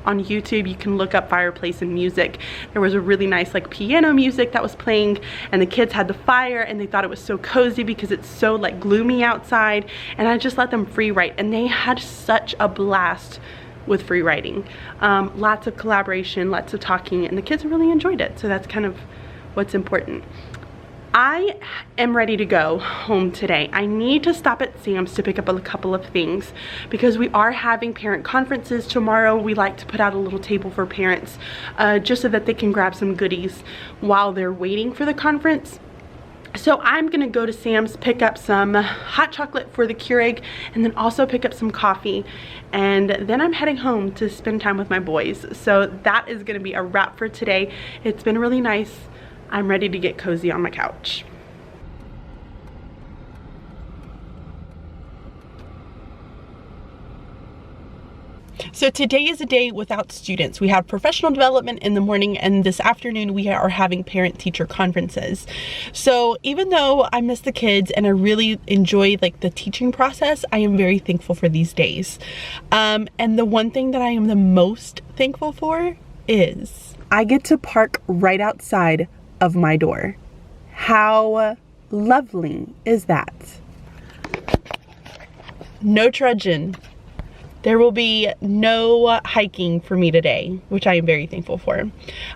on YouTube you can look up fireplace and music. There was a really nice like piano music that was playing, and the kids had the fire and they thought it was so cozy because it's so like gloomy outside, and I just let them free write, and they had such a blast with free writing. Lots of collaboration, lots of talking, and the kids really enjoyed it. So that's kind of what's important. I am ready to go home today. I need to stop at Sam's to pick up a couple of things because we are having parent conferences tomorrow. We like to put out a little table for parents just so that they can grab some goodies while they're waiting for the conference. So I'm gonna go to Sam's, pick up some hot chocolate for the Keurig, and then also pick up some coffee. And then I'm heading home to spend time with my boys. So that is gonna be a wrap for today. It's been really nice. I'm ready to get cozy on my couch. So today is a day without students. We have professional development in the morning, and this afternoon we are having parent-teacher conferences. So even though I miss the kids and I really enjoy like the teaching process, I am very thankful for these days. And the one thing that I am the most thankful for is I get to park right outside of my door. How lovely is that? No trudging. There will be no hiking for me today, which I am very thankful for.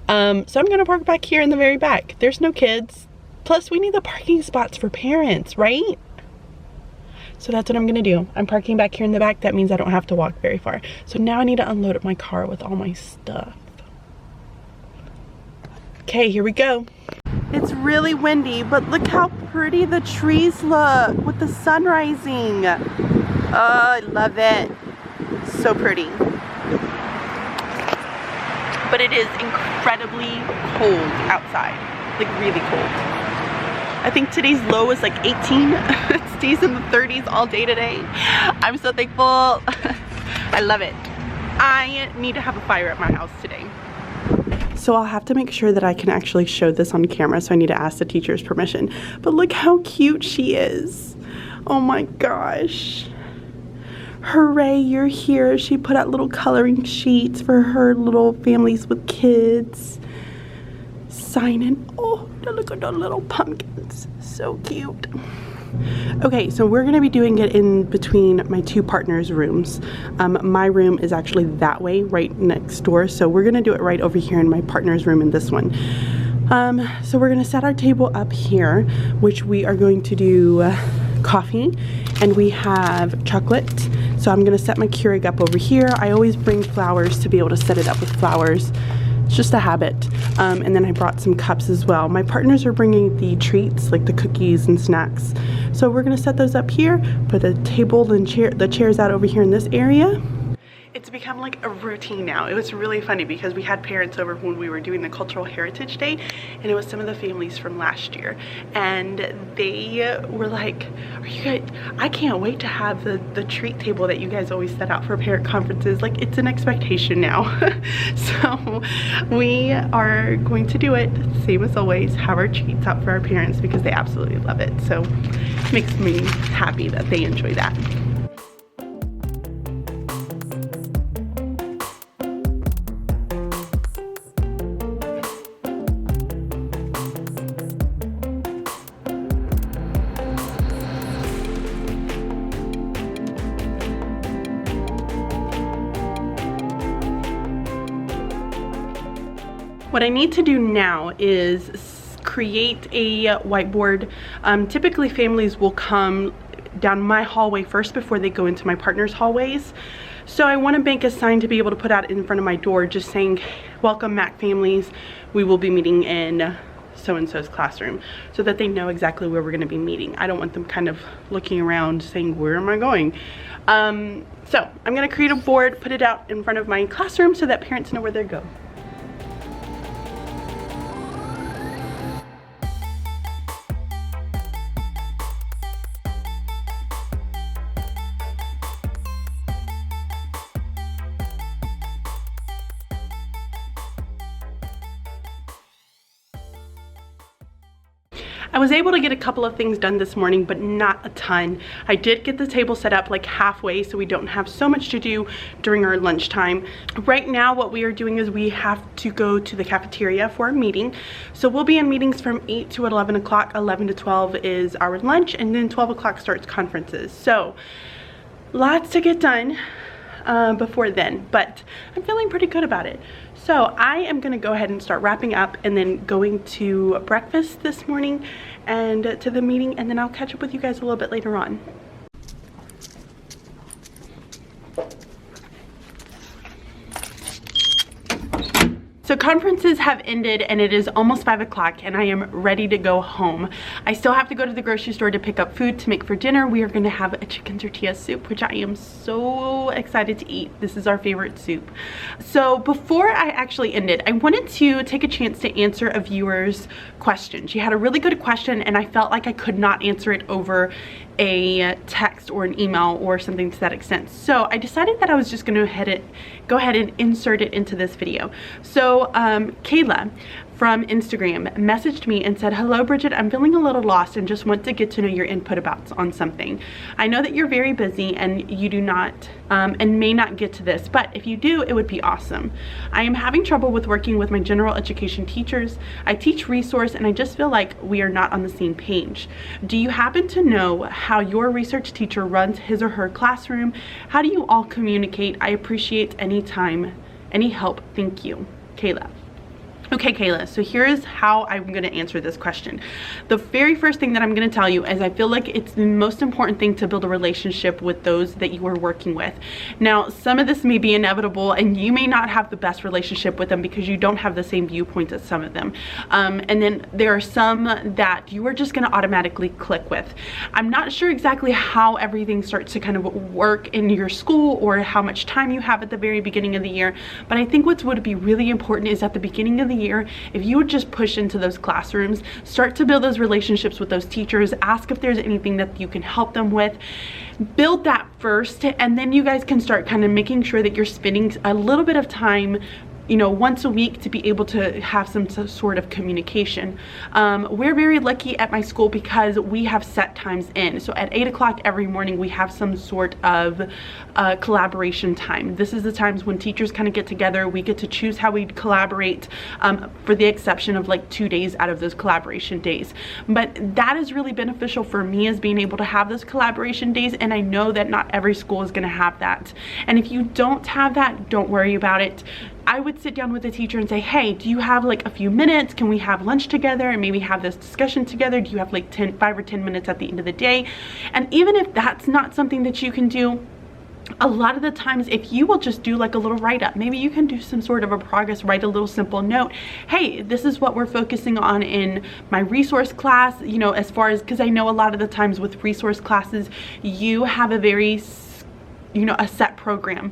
So I'm gonna park back here in the very back. There's no kids. Plus we need the parking spots for parents, right? So that's what I'm gonna do. I'm parking back here in the back. That means I don't have to walk very far. So now I need to unload my car with all my stuff. Okay, here we go. It's really windy, but look how pretty the trees look with the sun rising. Oh, I love it. So pretty. But it is incredibly cold outside, like really cold. I think today's low is like 18. It stays in the 30s all day today. I'm so thankful. I love it. I need to have a fire at my house today. So I'll have to make sure that I can actually show this on camera, so I need to ask the teacher's permission. But look how cute she is. Oh my gosh. Hooray, you're here. She put out little coloring sheets for her little families with kids. Signing. Oh, look at the little pumpkins. So cute. Okay, so we're gonna be doing it in between my two partners' rooms. My room is actually that way, right next door. So we're gonna do it right over here in my partner's room in this one. So we're gonna set our table up here, which we are going to do coffee, and we have chocolate. So I'm gonna set my Keurig up over here. I always bring flowers to be able to set it up with flowers. It's just a habit. And then I brought some cups as well. My partners are bringing the treats, like the cookies and snacks. So we're gonna set those up here, put the table and the chairs out over here in this area. It's become like a routine now. It was really funny because we had parents over when we were doing the Cultural Heritage Day, and it was some of the families from last year. And they were like, "Are you guys, I can't wait to have the treat table that you guys always set out for parent conferences. Like, it's an expectation now." So we are going to do it, same as always, have our treats out for our parents because they absolutely love it. So it makes me happy that they enjoy that. What I need to do now is create a whiteboard. Typically families will come down my hallway first before they go into my partner's hallways. So I want to make a sign to be able to put out in front of my door just saying, "Welcome Mac families, we will be meeting in so-and-so's classroom," so that they know exactly where we're going to be meeting. I don't want them kind of looking around saying, "Where am I going?" So I'm going to create a board, put it out in front of my classroom so that parents know where they go. I was able to get a couple of things done this morning, but not a ton. I did get the table set up like halfway so we don't have so much to do during our lunchtime. Right now what we are doing is we have to go to the cafeteria for a meeting. So we'll be in meetings from 8 to 11 o'clock. 11 to 12 is our lunch, and then 12 o'clock starts conferences. So lots to get done. before then, but I'm feeling pretty good about it. So I am gonna go ahead and start wrapping up and then going to breakfast this morning and to the meeting, and then I'll catch up with you guys a little bit later on. So conferences have ended and it is almost 5 o'clock and I am ready to go home. I still have to go to the grocery store to pick up food to make for dinner. We are going to have a chicken tortilla soup, which I am so excited to eat. This is our favorite soup. So before I actually ended, I wanted to take a chance to answer a viewer's question. She had a really good question and I felt like I could not answer it over a text or an email or something to that extent. So I decided that I was just going to go ahead and insert it into this video. So Kayla from Instagram messaged me and said, "Hello Bridget, I'm feeling a little lost and just want to get to know your input on something. I know that you're very busy and you do not and may not get to this, but if you do, it would be awesome. I am having trouble with working with my general education teachers. I teach resource and I just feel like we are not on the same page. Do you happen to know how your research teacher runs his or her classroom? How do you all communicate? I appreciate any time, any help. Thank you, Kayla." Okay, Kayla, so here's how I'm going to answer this question. The very first thing that I'm going to tell you is I feel like it's the most important thing to build a relationship with those that you are working with. Now, some of this may be inevitable and you may not have the best relationship with them because you don't have the same viewpoints as some of them. And then there are some that you are just going to automatically click with. I'm not sure exactly how everything starts to kind of work in your school or how much time you have at the very beginning of the year, but I think what would be really important is at the beginning of the year, if you would just push into those classrooms, start to build those relationships with those teachers, ask if there's anything that you can help them with, build that first, and then you guys can start kind of making sure that you're spending a little bit of time, you know, once a week to be able to have some sort of communication. We're very lucky at my school because we have set times in. So at 8 o'clock every morning, we have some sort of collaboration time. This is the times when teachers kind of get together. We get to choose how we collaborate, for the exception of like 2 days out of those collaboration days. But that is really beneficial for me, as being able to have those collaboration days. And I know that not every school is going to have that. And if you don't have that, don't worry about it. I would sit down with the teacher and say, "Hey, do you have like a few minutes? Can we have lunch together and maybe have this discussion together? Do you have like 5 or 10 minutes at the end of the day?" And even if that's not something that you can do, a lot of the times, if you will just do like a little write-up, maybe you can do some sort of a progress, write a little simple note. "Hey, this is what we're focusing on in my resource class," you know, as far as, because I know a lot of the times with resource classes, you have a very a set program,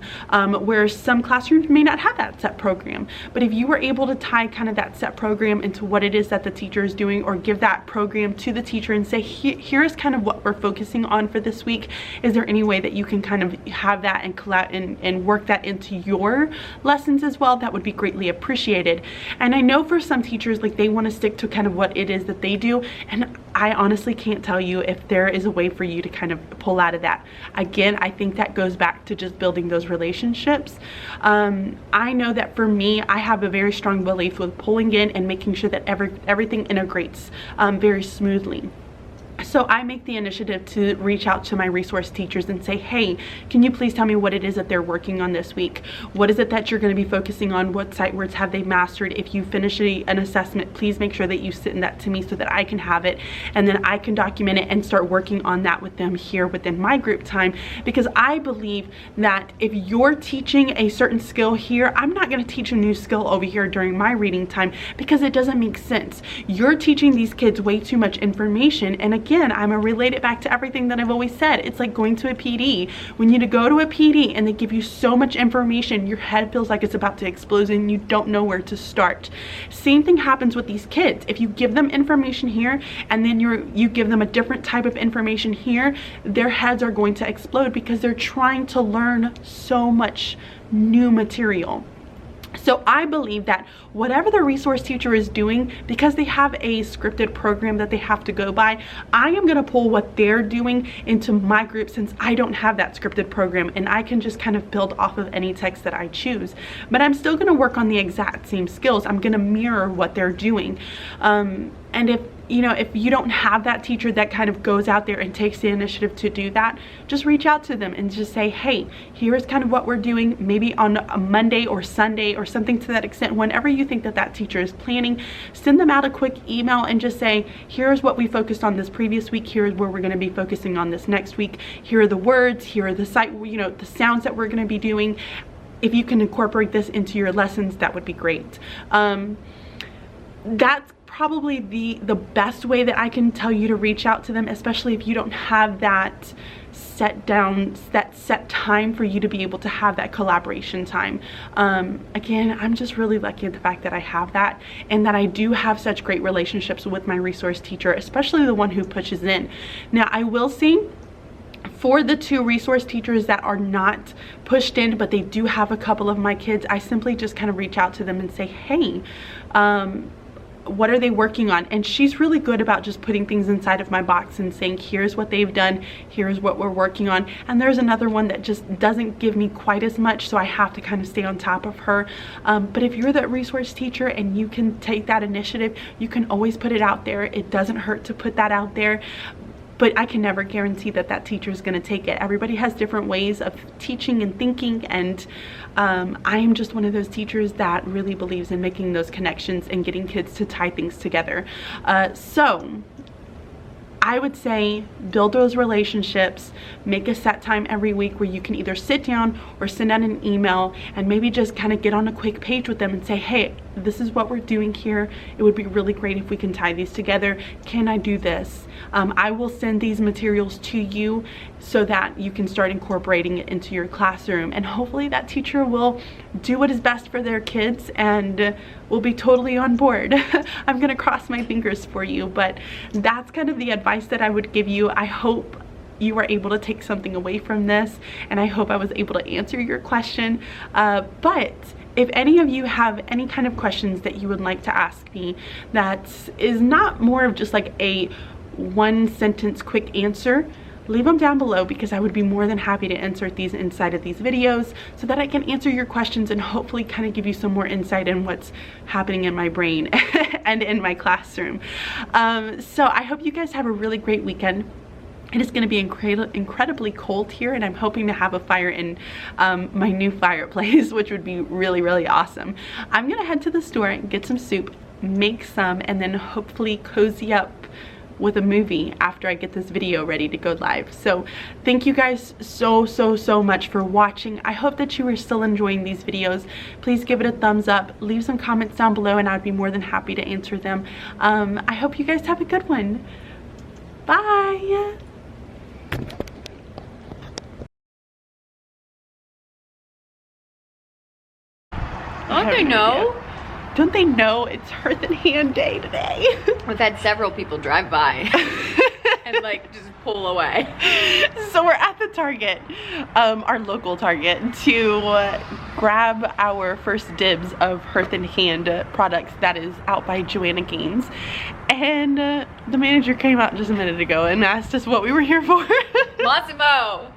where some classrooms may not have that set program. But if you were able to tie kind of that set program into what it is that the teacher is doing, or give that program to the teacher and say, "Here's kind of what we're focusing on for this week. Is there any way that you can kind of have that and work that into your lessons as well?" That would be greatly appreciated. And I know for some teachers, like, they want to stick to kind of what it is that they do, and I honestly can't tell you if there is a way for you to kind of pull out of that. Again, I think that goes back to just building those relationships. I know that for me, I have a very strong belief with pulling in and making sure that everything integrates very smoothly. So I make the initiative to reach out to my resource teachers and say, "Hey, can you please tell me what it is that they're working on this week? What is it that you're going to be focusing on? What sight words have they mastered? If you finish an assessment, please make sure that you send that to me so that I can have it, and then I can document it and start working on that with them here within my group time." Because I believe that if you're teaching a certain skill here, I'm not going to teach a new skill over here during my reading time, because it doesn't make sense. You're teaching these kids way too much information. And again, I'm gonna relate it back to everything that I've always said. It's like going to a PD. When you go to a PD and they give you so much information, your head feels like it's about to explode and you don't know where to start. Same thing happens with these kids. If you give them information here and then you give them a different type of information here, their heads are going to explode because they're trying to learn so much new material. So I believe that whatever the resource teacher is doing, because they have a scripted program that they have to go by, I am going to pull what they're doing into my group, since I don't have that scripted program, and I can just kind of build off of any text that I choose. But I'm still going to work on the exact same skills. I'm going to mirror what they're doing. And if you know, if you don't have that teacher that kind of goes out there and takes the initiative to do that, just reach out to them and just say, hey, here's kind of what we're doing, maybe on a Monday or Sunday or something to that extent. Whenever you think that that teacher is planning, send them out a quick email and just say, here's what we focused on this previous week, here's where we're going to be focusing on this next week, here are the words, here are the you know, the sounds that we're going to be doing. If you can incorporate this into your lessons, that would be great. That's probably the best way that I can tell you to reach out to them, especially if you don't have that set time for you to be able to have that collaboration time. Again, I'm just really lucky at the fact that I have that, and that I do have such great relationships with my resource teacher, especially the one who pushes in. Now, I will say, for the 2 resource teachers that are not pushed in, but they do have a couple of my kids, I simply just kind of reach out to them and say, hey, what are they working on? And she's really good about just putting things inside of my box and saying, here's what they've done, here's what we're working on. And there's another one that just doesn't give me quite as much, so I have to kind of stay on top of her. But if you're the resource teacher and you can take that initiative, you can always put it out there. It doesn't hurt to put that out there. But I can never guarantee that that teacher is going to take it. Everybody has different ways of teaching and thinking, and I am just one of those teachers that really believes in making those connections and getting kids to tie things together. So I would say build those relationships, make a set time every week where you can either sit down or send out an email and maybe just kind of get on a quick page with them and say, hey, this is what we're doing here. It would be really great if we can tie these together. Can I do this? I will send these materials to you so that you can start incorporating it into your classroom, and hopefully that teacher will do what is best for their kids and will be totally on board. I'm gonna cross my fingers for you, but that's kind of the advice that I would give you. I hope you were able to take something away from this, and I hope I was able to answer your question. But if any of you have any kind of questions that you would like to ask me that is not more of just like a 1-sentence quick answer, leave them down below, because I would be more than happy to insert these inside of these videos so that I can answer your questions and hopefully kind of give you some more insight in what's happening in my brain and in my classroom. So I hope you guys have a really great weekend. It is going to be incredibly cold here, and I'm hoping to have a fire in my new fireplace, which would be really, really awesome. I'm going to head to the store and get some soup, make some, and then hopefully cozy up with a movie after I get this video ready to go live. So thank you guys so much for watching. I hope that you are still enjoying these videos. Please give it a thumbs up, leave some comments down below, and I'd be more than happy to answer them. I hope you guys have a good one. Bye. Don't they know? Don't they know it's Hearth and Hand Day today? We've had several people drive by and like just pull away. So we're at the Target, our local Target, to grab our first dibs of Hearth and Hand products that is out by Joanna Gaines. And the manager came out just a minute ago and asked us what we were here for. Massimo!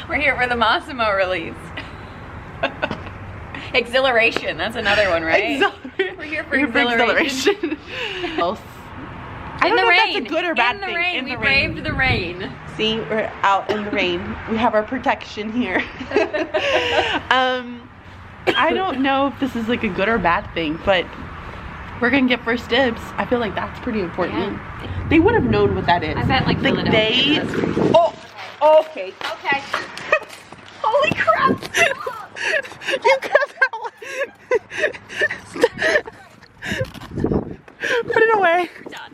We're here for the Massimo release. Exhilaration, that's another one, right? We're here for exhilaration. I don't know if that's a good or bad thing. In the rain. We braved the rain. See, we're out in the rain. We have our protection here. I don't know if this is like a good or bad thing, but we're gonna get first dibs. I feel like that's pretty important. Yeah. They would have known what that is. I bet like they. Oh, okay. Okay. Holy crap! You got that one. Put it away. We're done.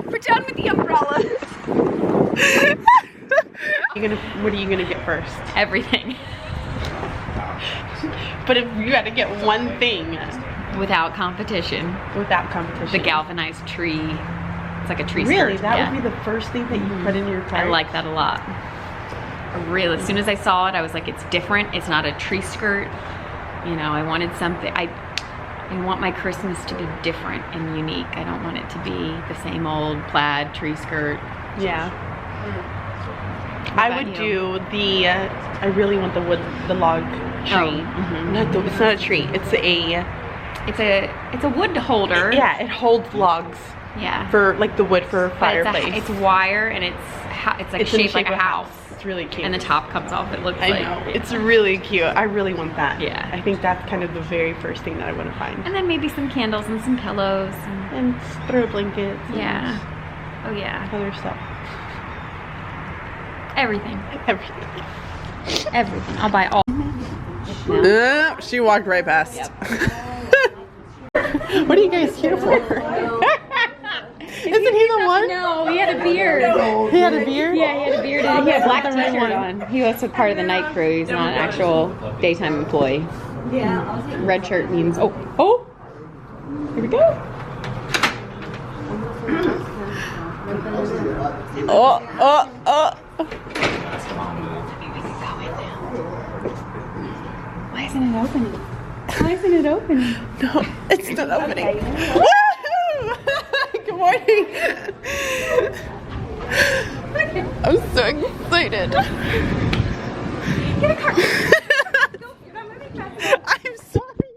We're done with the umbrella. What are you gonna get first? Everything. But if you had to get one thing. Without competition. Without competition. The galvanized tree. It's like a tree skirt. Really? That would be the first thing that you put in your cart? I like that a lot. Really, as soon as I saw it, I was like, it's different. It's not a tree skirt. You know, I wanted something. I want my Christmas to be different and unique. I don't want it to be the same old plaid tree skirt. Yeah. I would do the, I really want the log tree. Oh, it's not a tree, it's a wood holder. Yeah, it holds logs. Yeah. For like the wood for But fireplace. it's wire and it's like It's in the shaped like shape a of house. It's really cute. And the top comes off. It looks I like. know. It's really cute. I really want that. Yeah. I think that's kind of the very first thing that I want to find. And then maybe some candles and some pillows. And throw blankets. And Yeah. Oh yeah. other stuff. Everything. Everything. Everything. I'll buy all. She walked right past. Yep. What are you guys here for? Isn't he the one? No, he had a beard. He had a beard? Yeah, he had a beard and he had a black t-shirt on. He was a part of the night crew. He's not an actual daytime employee. Yeah. Red shirt means, oh, here we go. Oh. Why isn't it opening? Why isn't it opening? No, it's not opening. Woo! Good morning. I'm so excited. Get a card. I'm sorry.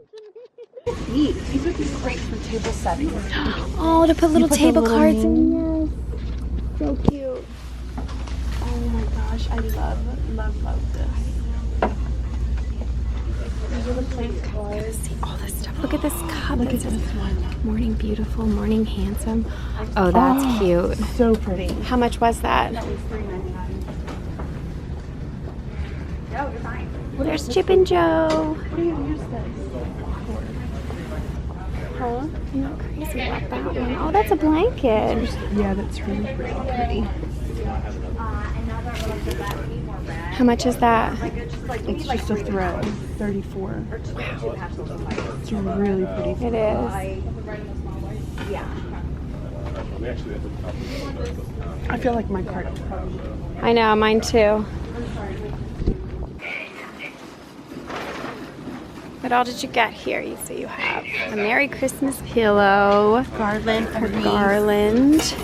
These would be great for table setting. Oh, to put little put the table little cards name. in. Yes. So cute. Oh my gosh, I love this. These are the plant colors. See all this stuff. Look at this cup. Look It at says this one. morning beautiful, morning handsome. Oh, that's cute. So pretty. How much was that? That was $3.99. No, you're fine. There's Chip and Joe. What do you use this for? Huh? I'm not crazy about that one. Oh, that's a blanket. Yeah, that's really pretty. How much is that? It's just a throw. 34. It's really pretty. It is. I feel like my card is probably. I know, mine too. What all did you get here? So you have a Merry Christmas pillow, Garland, a garland,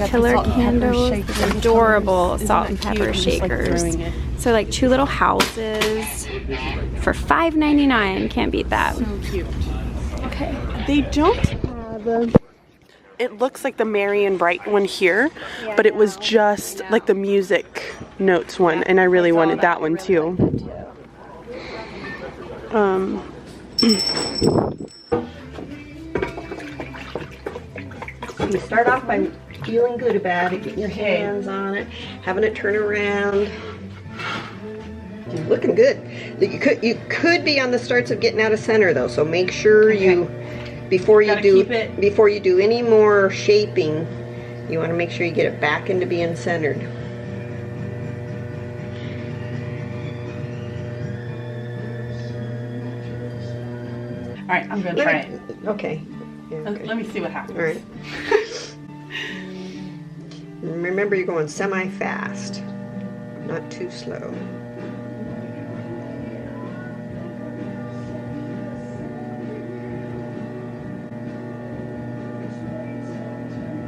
pillar candles, adorable salt and pepper shakers. So like 2 little houses for $5.99. Can't beat that. So cute. Okay. They don't have. It looks like the Merry and Bright one here, but it was just like the music notes one, and I really wanted that one too. You start off by feeling good about it, getting your hands on it, having it turn around. You're looking good. You could be on the starts of getting out of center though, so make sure before you do any more shaping, you want to make sure you get it back into being centered. All right, I'm gonna try it. Okay. Yeah, okay. Let me see what happens. All right. Remember, you're going semi-fast, not too slow.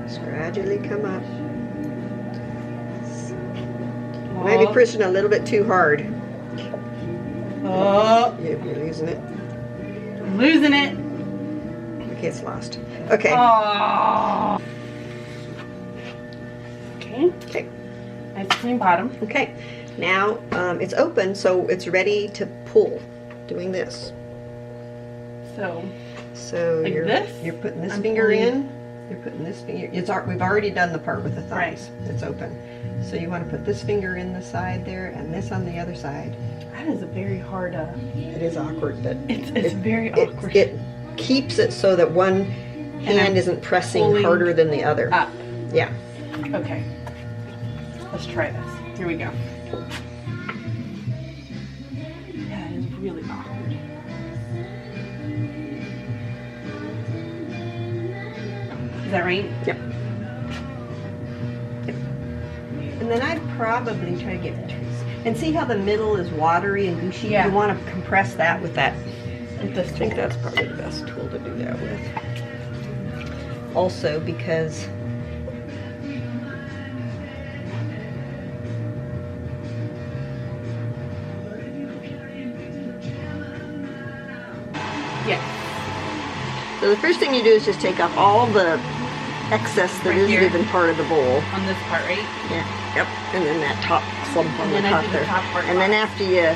Just gradually come up. You might be pushing a little bit too hard. Oh, Yep, you're losing it. I'm losing it. Okay, it's lost. Okay. Oh. Okay. Okay. Nice clean bottom. Okay. Now it's open, so it's ready to pull. Doing this. So like you're this? You're putting this I'm finger pulling. in. You're putting this finger. We've already done the part with the thumbs. Right. It's open. So you want to put this finger in the side there, and this on the other side. that is a very hard. It is awkward, but It's very awkward. It keeps it so that one hand isn't pressing pulling harder than the other. Up. Yeah. Okay. Let's try this. Here we go. That is really awkward. Is that right? Yep. Yep. And then I'd probably try to get and see how the middle is watery and gushy. Yeah. You want to compress that with that. With this I think that's probably the best tool to do that with. Also because Yeah. So the first thing you do is just take off all the excess that Right isn't here. even part of the bowl. On this part, right? Yeah, yep. And then that top clump on And the then I top do the there. top part And then off. after you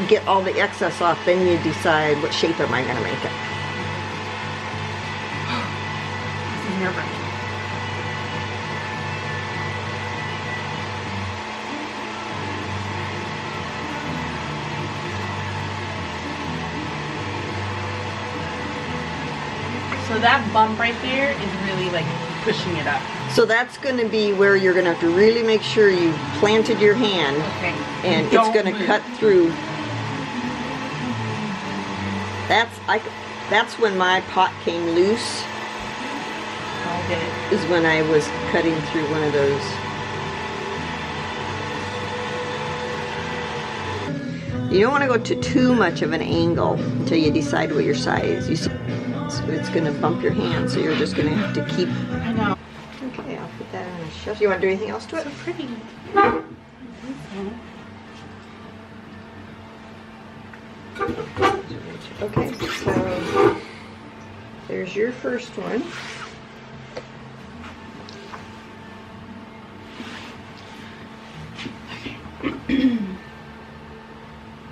get all the excess off, then you decide what shape am I going to make it. This is nerve-wracking. So that bump right there is really like pushing it up. So that's going to be where you're going to have to really make sure you planted your hand, Okay. and it's Don't going to move. cut through. That's when my pot came loose, I'll get it. is when I was cutting through one of those. You don't want to go to too much of an angle until you decide what your size. So it's going to bump your hand, so you're just going to have to keep. I know. Okay, I'll put that on a shelf. You want to do anything else to it? So pretty. Okay, so there's your first one.